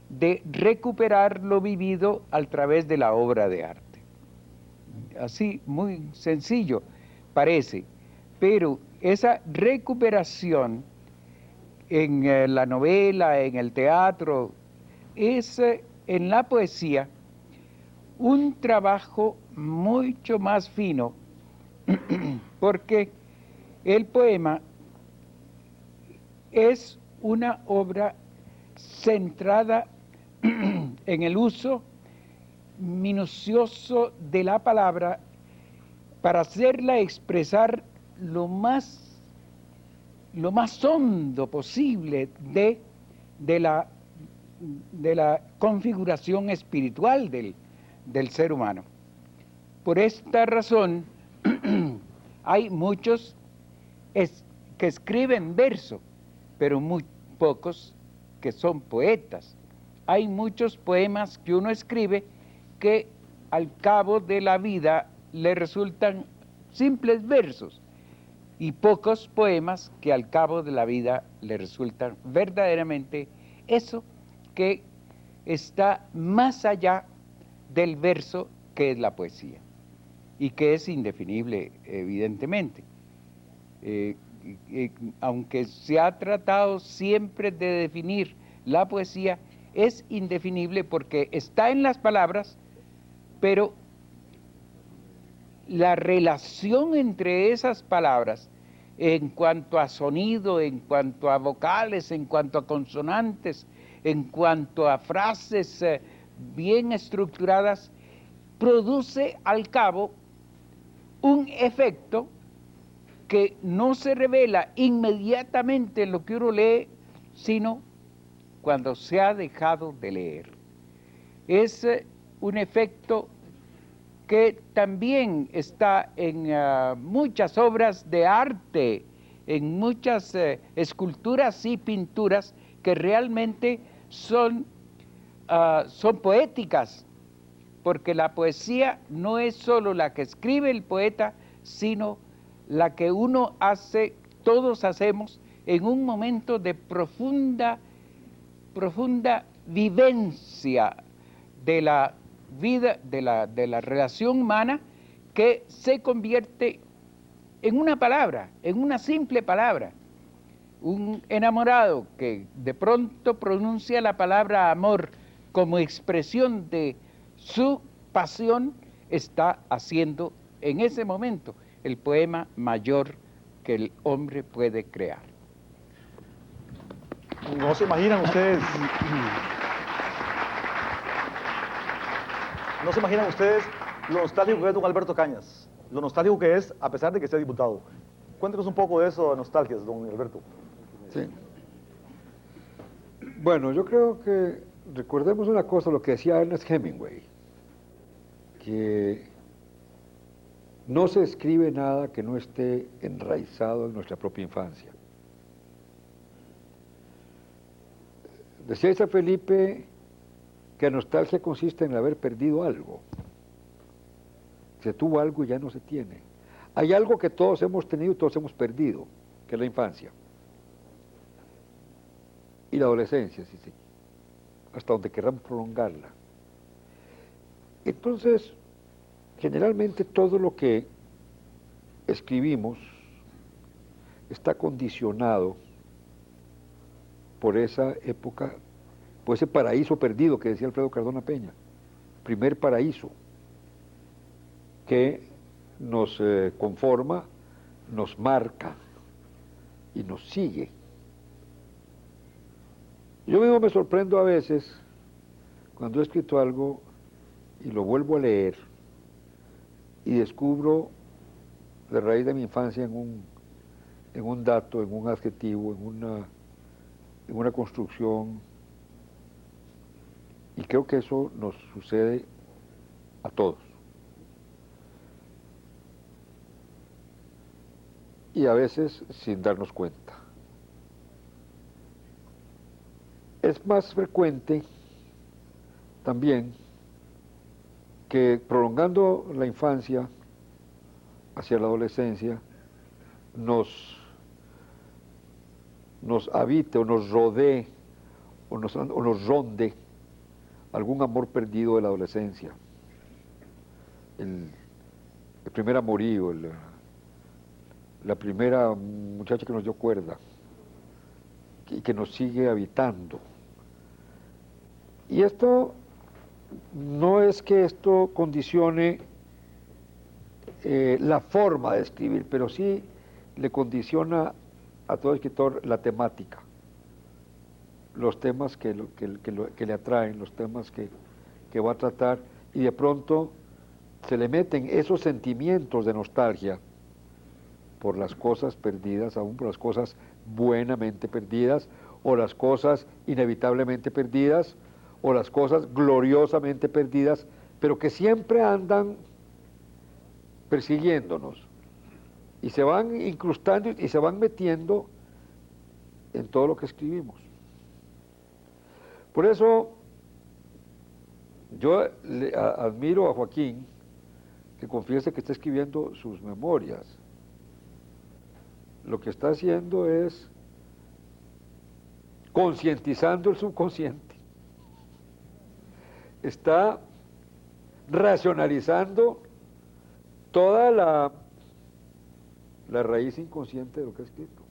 de recuperar lo vivido a través de la obra de arte. Así, muy sencillo parece, pero esa recuperación en la novela, en el teatro, es en la poesía un trabajo mucho más fino, porque el poema es una obra centrada en el uso minucioso de la palabra para hacerla expresar lo más hondo posible de la configuración espiritual del ser humano. Por esta razón, hay muchos que escriben verso, pero muy pocos que son poetas. Hay muchos poemas que uno escribe que al cabo de la vida le resultan simples versos, y pocos poemas que al cabo de la vida le resultan verdaderamente eso que está más allá del verso, que es la poesía, y que es indefinible, evidentemente. Aunque se ha tratado siempre de definir la poesía, es indefinible porque está en las palabras, pero la relación entre esas palabras, en cuanto a sonido, en cuanto a vocales, en cuanto a consonantes, en cuanto a frases bien estructuradas, produce al cabo un efecto que no se revela inmediatamente en lo que uno lee, sino cuando se ha dejado de leer. Es un efecto que también está en muchas obras de arte, en muchas esculturas y pinturas que realmente son poéticas, porque la poesía no es solo la que escribe el poeta, sino la que uno hace, todos hacemos, en un momento de profunda vivencia de la vida, de la relación humana, que se convierte en una palabra, en una simple palabra. Un enamorado que de pronto pronuncia la palabra amor como expresión de su pasión, está haciendo en ese momento el poema mayor que el hombre puede crear. No se imaginan ustedes, no se imaginan ustedes lo nostálgico que es don Alberto Cañas, lo nostálgico que es a pesar de que sea diputado. Cuéntenos un poco de eso, de nostalgias, don Alberto. Sí. Bueno, yo creo que recordemos una cosa, lo que decía Ernest Hemingway, que no se escribe nada que no esté enraizado en nuestra propia infancia. Decía San Felipe que la nostalgia consiste en haber perdido algo. Se tuvo algo y ya no se tiene. Hay algo que todos hemos tenido y todos hemos perdido, que es la infancia. Y la adolescencia, sí, hasta donde queramos prolongarla. Entonces, generalmente todo lo que escribimos está condicionado por esa época, por ese paraíso perdido que decía Alfredo Cardona Peña, primer paraíso, que nos conforma, nos marca y nos sigue. Yo mismo me sorprendo a veces cuando he escrito algo y lo vuelvo a leer y descubro la raíz de mi infancia en un dato, en un adjetivo, en una construcción, y creo que eso nos sucede a todos. Y a veces sin darnos cuenta. Es más frecuente también que prolongando la infancia hacia la adolescencia nos habite o nos rodee o nos ronde algún amor perdido de la adolescencia, el primer amorío, la primera muchacha que nos dio cuerda y que nos sigue habitando. Y esto no es que esto condicione la forma de escribir, pero sí le condiciona a todo escritor la temática, los temas que le atraen, los temas que va a tratar, y de pronto se le meten esos sentimientos de nostalgia por las cosas perdidas, aún por las cosas buenamente perdidas, o las cosas inevitablemente perdidas, o las cosas gloriosamente perdidas, pero que siempre andan persiguiéndonos, y se van incrustando y se van metiendo en todo lo que escribimos. Por eso yo admiro a Joaquín, que confiese que está escribiendo sus memorias. Lo que está haciendo es concientizando el subconsciente. Está racionalizando toda la raíz inconsciente de lo que ha escrito,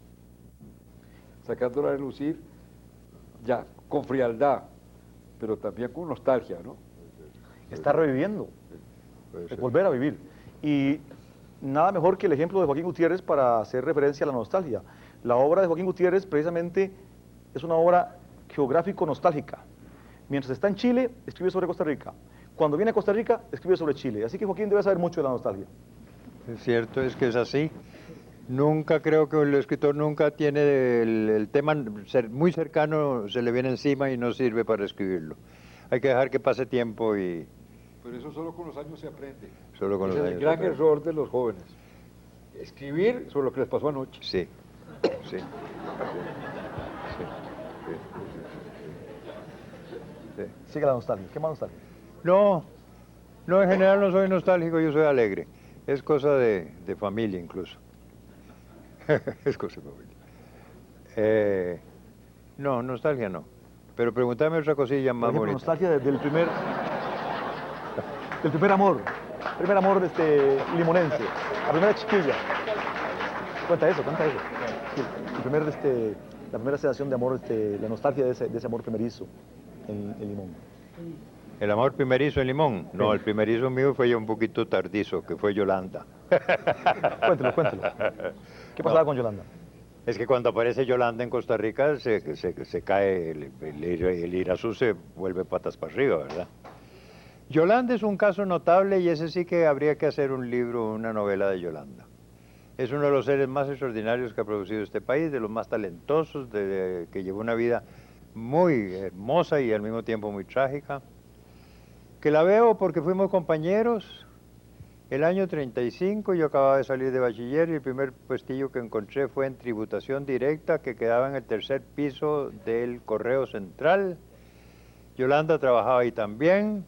sacándola a relucir ya con frialdad, pero también con nostalgia, ¿no? Está reviviendo, es volver a vivir. Y nada mejor que el ejemplo de Joaquín Gutiérrez para hacer referencia a la nostalgia. La obra de Joaquín Gutiérrez precisamente es una obra geográfico-nostálgica. Mientras está en Chile, escribe sobre Costa Rica. Cuando viene a Costa Rica, escribe sobre Chile. Así que Joaquín debe saber mucho de la nostalgia. Es cierto, es que es así. Nunca creo que el escritor nunca tiene el tema muy cercano, se le viene encima y no sirve para escribirlo. Hay que dejar que pase tiempo y... Pero eso solo con los años se aprende. Solo con los Ese es años el gran se aprende. error de los jóvenes. Escribir sobre lo que les pasó anoche. Sí, sí. Sigue la nostalgia. ¿Qué más nostalgia? No, en general no soy nostálgico, yo soy alegre. Es cosa de familia incluso. Es cosa de familia. No, nostalgia no. Pero pregúntame otra cosilla más Por ejemplo, bonita. nostalgia del primer amor. Primer amor limonense. La primera chiquilla. Cuenta eso. Sí, la primera sensación de amor, la nostalgia de ese amor primerizo en Limón. ¿El amor primerizo en Limón? No, el primerizo mío fue ya un poquito tardizo, que fue Yolanda. Cuéntelo. ¿Qué pasaba con Yolanda? Es que cuando aparece Yolanda en Costa Rica se cae, el Irazú se vuelve patas para arriba, ¿verdad? Yolanda es un caso notable y ese sí que habría que hacer un libro, una novela de Yolanda. Es uno de los seres más extraordinarios que ha producido este país, de los más talentosos, que llevó una vida muy hermosa y al mismo tiempo muy trágica. Que la veo porque fuimos compañeros. El año 35 yo acababa de salir de bachiller y el primer puestillo que encontré fue en tributación directa, que quedaba en el tercer piso del Correo Central. Yolanda trabajaba ahí también.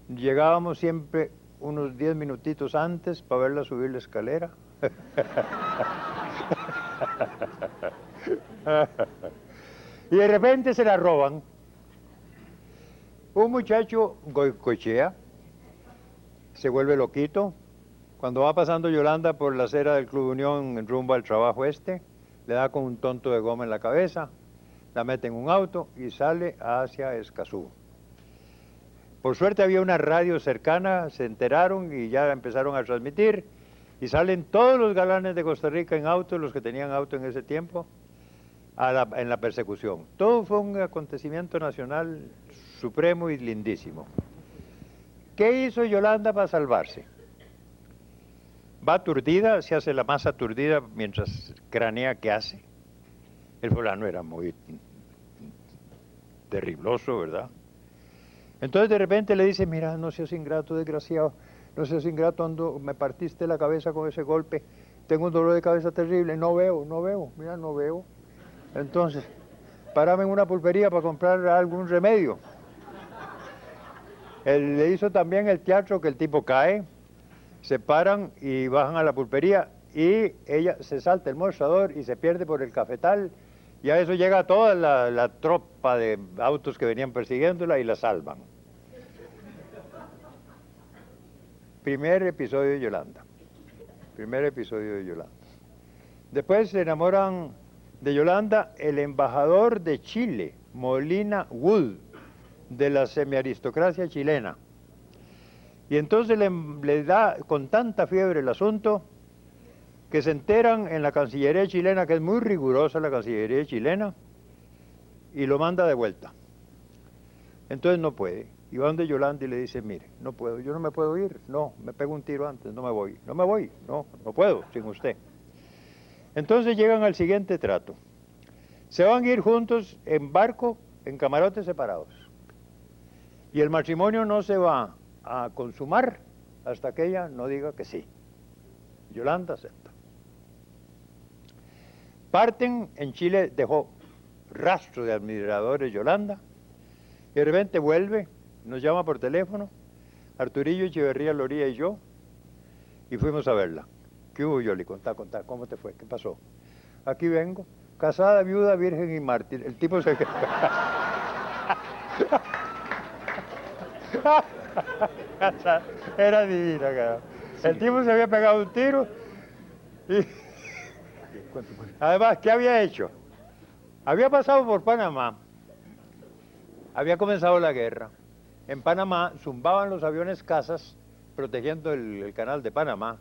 Llegábamos siempre unos 10 minutitos antes para verla subir la escalera. Y de repente se la roban. Un muchacho Goicoechea se vuelve loquito. Cuando va pasando Yolanda por la acera del Club Unión en rumbo al trabajo le da con un tonto de goma en la cabeza, la mete en un auto y sale hacia Escazú. Por suerte había una radio cercana, se enteraron y ya empezaron a transmitir y salen todos los galanes de Costa Rica en auto, los que tenían auto en ese tiempo, en la persecución. Todo fue un acontecimiento nacional supremo y lindísimo. ¿Qué hizo Yolanda para salvarse? Va aturdida, se hace la más aturdida mientras cranea qué hace. El fulano era muy terribloso, ¿verdad? Entonces de repente le dice, mira, no seas ingrato, desgraciado, no seas ingrato, me partiste la cabeza con ese golpe, tengo un dolor de cabeza terrible, no veo, mira, no veo. Entonces, párame en una pulpería para comprar algún remedio. Él le hizo también el teatro que el tipo cae, se paran y bajan a la pulpería y ella se salta el mostrador y se pierde por el cafetal. Y a eso llega toda la tropa de autos que venían persiguiéndola y la salvan. Primer episodio de Yolanda. Después se enamoran de Yolanda el embajador de Chile, Molina Wood, de la semiaristocracia chilena. Y entonces le da con tanta fiebre el asunto que se enteran en la Cancillería chilena, que es muy rigurosa la Cancillería chilena, y lo manda de vuelta. Entonces no puede. Y va donde Yolanda y le dice, mire, no puedo, yo no me puedo ir, no, me pego un tiro antes, no me voy, no puedo sin usted. Entonces llegan al siguiente trato. Se van a ir juntos en barco, en camarotes separados. Y el matrimonio no se va a consumar hasta que ella no diga que sí. Yolanda acepta. Parten, en Chile dejó rastro de admiradores Yolanda, y de repente vuelve, nos llama por teléfono, Arturillo Echeverría Loría y yo, y fuimos a verla. ¿Qué hubo, Yoli? Contá, ¿cómo te fue? ¿Qué pasó? Aquí vengo, casada, viuda, virgen y mártir. El tipo se... Era divina, cara. El tipo se había pegado un tiro y... Además, ¿qué había hecho? Había pasado por Panamá, había comenzado la guerra. En Panamá zumbaban los aviones cazas protegiendo el canal de Panamá.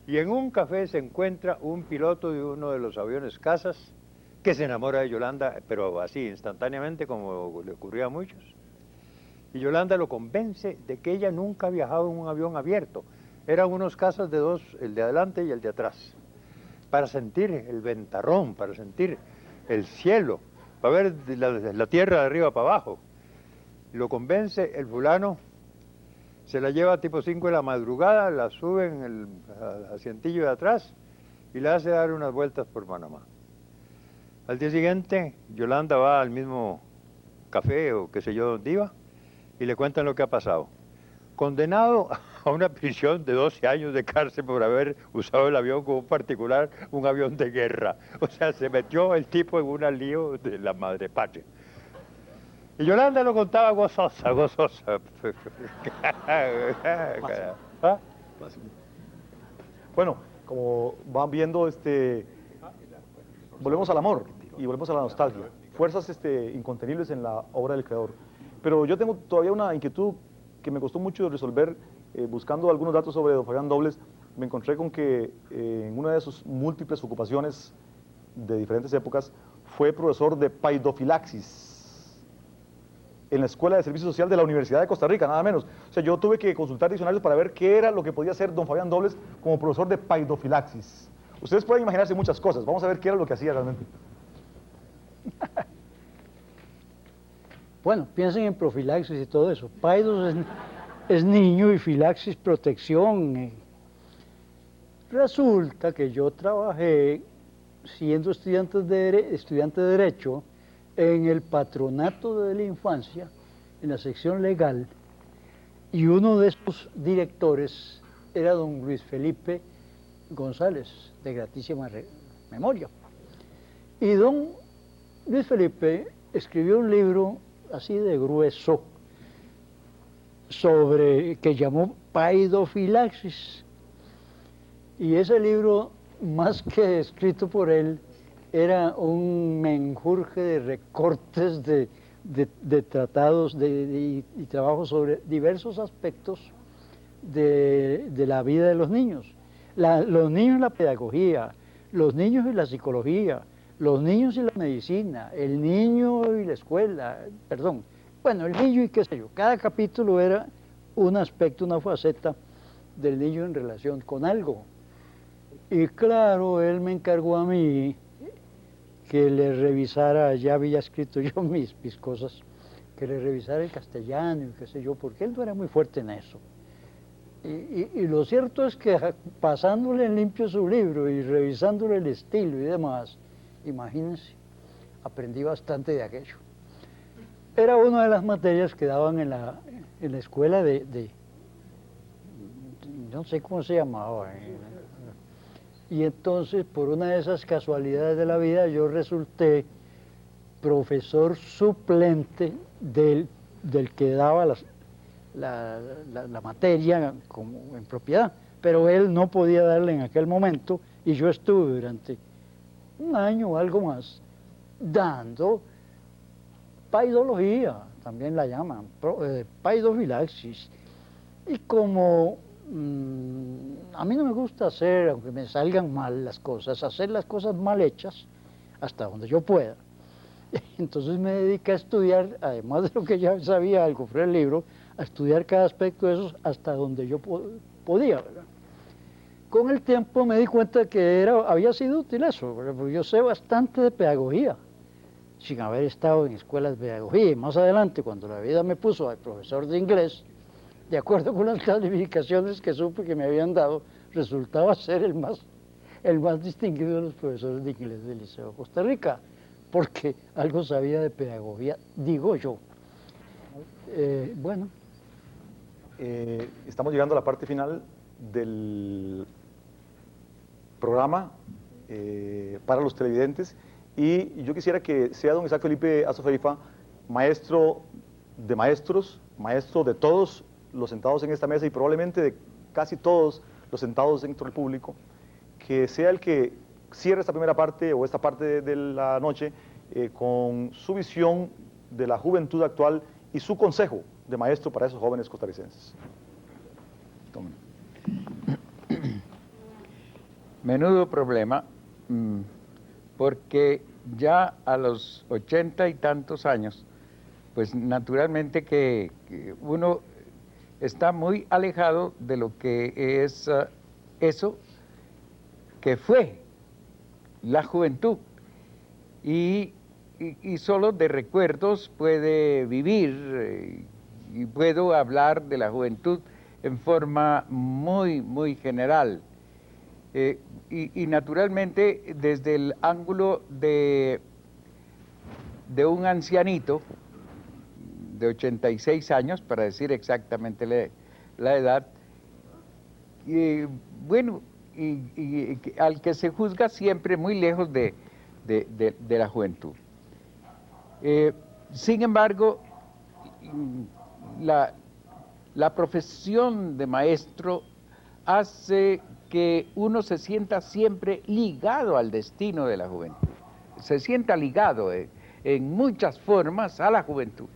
Y en un café se encuentra un piloto de uno de los aviones cazas que se enamora de Yolanda, pero así, instantáneamente, como le ocurría a muchos. Y Yolanda lo convence de que ella nunca ha viajado en un avión abierto. Eran unos cazas de dos, el de adelante y el de atrás, para sentir el ventarrón, para sentir el cielo, para ver la tierra de arriba para abajo. Lo convence el fulano, se la lleva tipo 5 de la madrugada, la sube en el asientillo de atrás y le hace dar unas vueltas por Panamá. Al día siguiente, Yolanda va al mismo café o qué sé yo dónde iba y le cuentan lo que ha pasado. Condenado a una prisión de 12 años de cárcel por haber usado el avión como particular, un avión de guerra. O sea, se metió el tipo en un lío de la madre patria. Y Yolanda lo contaba gozosa. ¿Ah? Bueno, como van viendo, volvemos al amor y volvemos a la nostalgia. Fuerzas incontenibles en la obra del creador. Pero yo tengo todavía una inquietud que me costó mucho resolver. Buscando algunos datos sobre don Fabián Dobles, me encontré con que en una de sus múltiples ocupaciones de diferentes épocas fue profesor de paidofilaxis en la Escuela de Servicio Social de la Universidad de Costa Rica, nada menos. O sea, yo tuve que consultar diccionarios para ver qué era lo que podía hacer don Fabián Dobles como profesor de paidofilaxis. Ustedes pueden imaginarse muchas cosas, vamos a ver qué era lo que hacía realmente. Bueno, piensen en profilaxis y todo eso. Paidos es niño y filaxis protección. Resulta que yo trabajé, siendo estudiante de Derecho, en el patronato de la infancia, en la sección legal, y uno de esos directores era don Luis Felipe González, de gratísima memoria. Y don Luis Felipe escribió un libro así de grueso, que llamó Paidofilaxis. Y ese libro, más que escrito por él, era un menjurje de recortes de tratados y trabajos sobre diversos aspectos de la vida de los niños. Los niños y la pedagogía, los niños y la psicología, los niños y la medicina, el niño y la escuela, perdón, bueno, el niño y qué sé yo. Cada capítulo era un aspecto, una faceta del niño en relación con algo. Y claro, él me encargó a mí que le revisara, ya había escrito yo mis cosas, que le revisara el castellano y qué sé yo, porque él no era muy fuerte en eso. Y lo cierto es que pasándole en limpio su libro y revisándole el estilo y demás, imagínense, aprendí bastante de aquello. Era una de las materias que daban en la escuela no sé cómo se llamaba. Y entonces, por una de esas casualidades de la vida, yo resulté profesor suplente del que daba la materia como en propiedad. Pero él no podía darle en aquel momento Y yo estuve durante un año o algo más dando paidología, también la llaman, paidofilaxis. Y como a mí no me gusta hacer, aunque me salgan mal las cosas, hacer las cosas mal hechas hasta donde yo pueda. Entonces me dediqué a estudiar, además de lo que ya sabía al comprar el libro, a estudiar cada aspecto de esos hasta donde yo podía, ¿verdad? Con el tiempo me di cuenta que había sido útil eso, ¿verdad? Porque yo sé bastante de pedagogía, sin haber estado en escuelas de pedagogía. Y más adelante, cuando la vida me puso al profesor de inglés, de acuerdo con las calificaciones que supe que me habían dado, resultaba ser el más distinguido de los profesores de inglés del Liceo de Costa Rica, porque algo sabía de pedagogía, digo yo. Bueno. Estamos llegando a la parte final del programa para los televidentes, y yo quisiera que sea don Isaac Felipe Azofeifa, maestro de maestros, maestro de todos los sentados en esta mesa y probablemente de casi todos los sentados dentro del público, que sea el que cierre esta primera parte o esta parte de la noche con su visión de la juventud actual y su consejo de maestro para esos jóvenes costarricenses. Tomen. Menudo problema, porque ya a los 80 y tantos años, pues naturalmente que uno está muy alejado de lo que es eso que fue la juventud, y solo de recuerdos puede vivir, y puedo hablar de la juventud en forma muy general. Y naturalmente desde el ángulo de un ancianito de 86 años, para decir exactamente la edad, bueno, y al que se juzga siempre muy lejos de la juventud. Sin embargo, la profesión de maestro hace que uno se sienta siempre ligado al destino de la juventud, se sienta ligado en muchas formas a la juventud.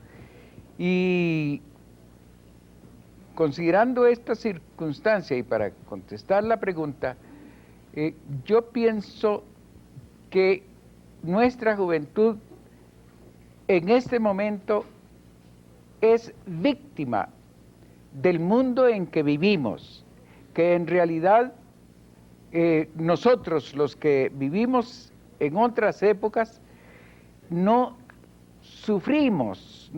Y considerando esta circunstancia y para contestar la pregunta, yo pienso que nuestra juventud en este momento es víctima del mundo en que vivimos, que en realidad nosotros los que vivimos en otras épocas no sufríamos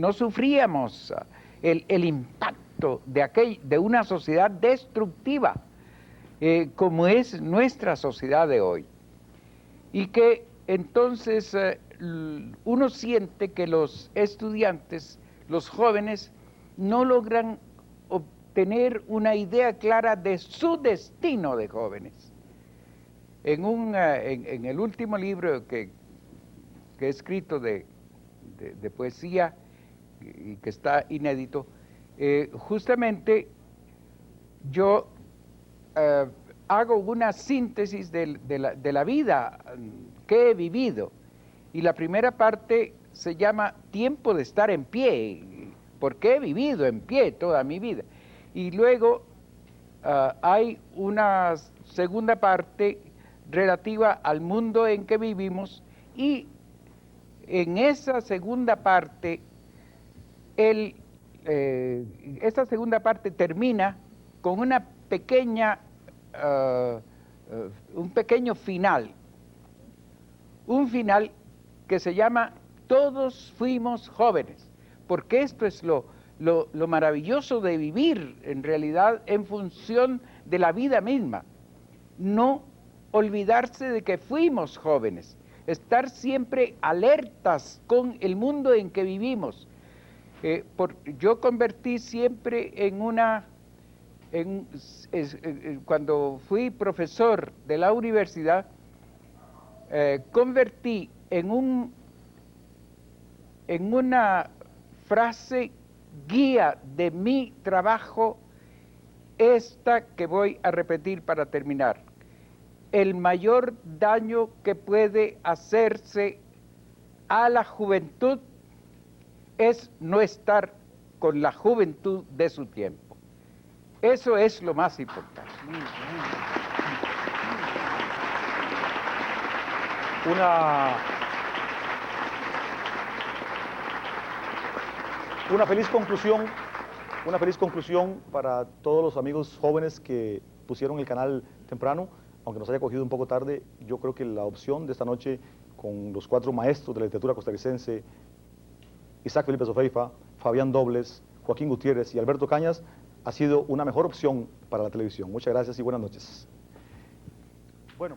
el impacto de una sociedad destructiva como es nuestra sociedad de hoy, y que entonces uno siente que los estudiantes, los jóvenes, no logran obtener una idea clara de su destino de jóvenes. En el último libro que he escrito de poesía y que está inédito, justamente yo hago una síntesis de la vida que he vivido, y la primera parte se llama Tiempo de estar en pie, porque he vivido en pie toda mi vida, y luego hay una segunda parte relativa al mundo en que vivimos, y en esa segunda parte esta segunda parte termina con una pequeña un pequeño final, un final que se llama Todos fuimos jóvenes, porque esto es lo maravilloso de vivir en realidad en función de la vida misma, no olvidarse de que fuimos jóvenes, estar siempre alertas con el mundo en que vivimos. Yo convertí siempre cuando fui profesor de la universidad, convertí en una frase guía de mi trabajo esta que voy a repetir para terminar. el mayor daño que puede hacerse a la juventud es no estar con la juventud de su tiempo. Eso es lo más importante. Una feliz conclusión para todos los amigos jóvenes que pusieron el canal temprano, aunque nos haya cogido un poco tarde. Yo creo que la opción de esta noche con los 4 maestros de la literatura costarricense, Isaac Felipe Azofeifa, Fabián Dobles, Joaquín Gutiérrez y Alberto Cañas, ha sido una mejor opción para la televisión. Muchas gracias y buenas noches. Bueno.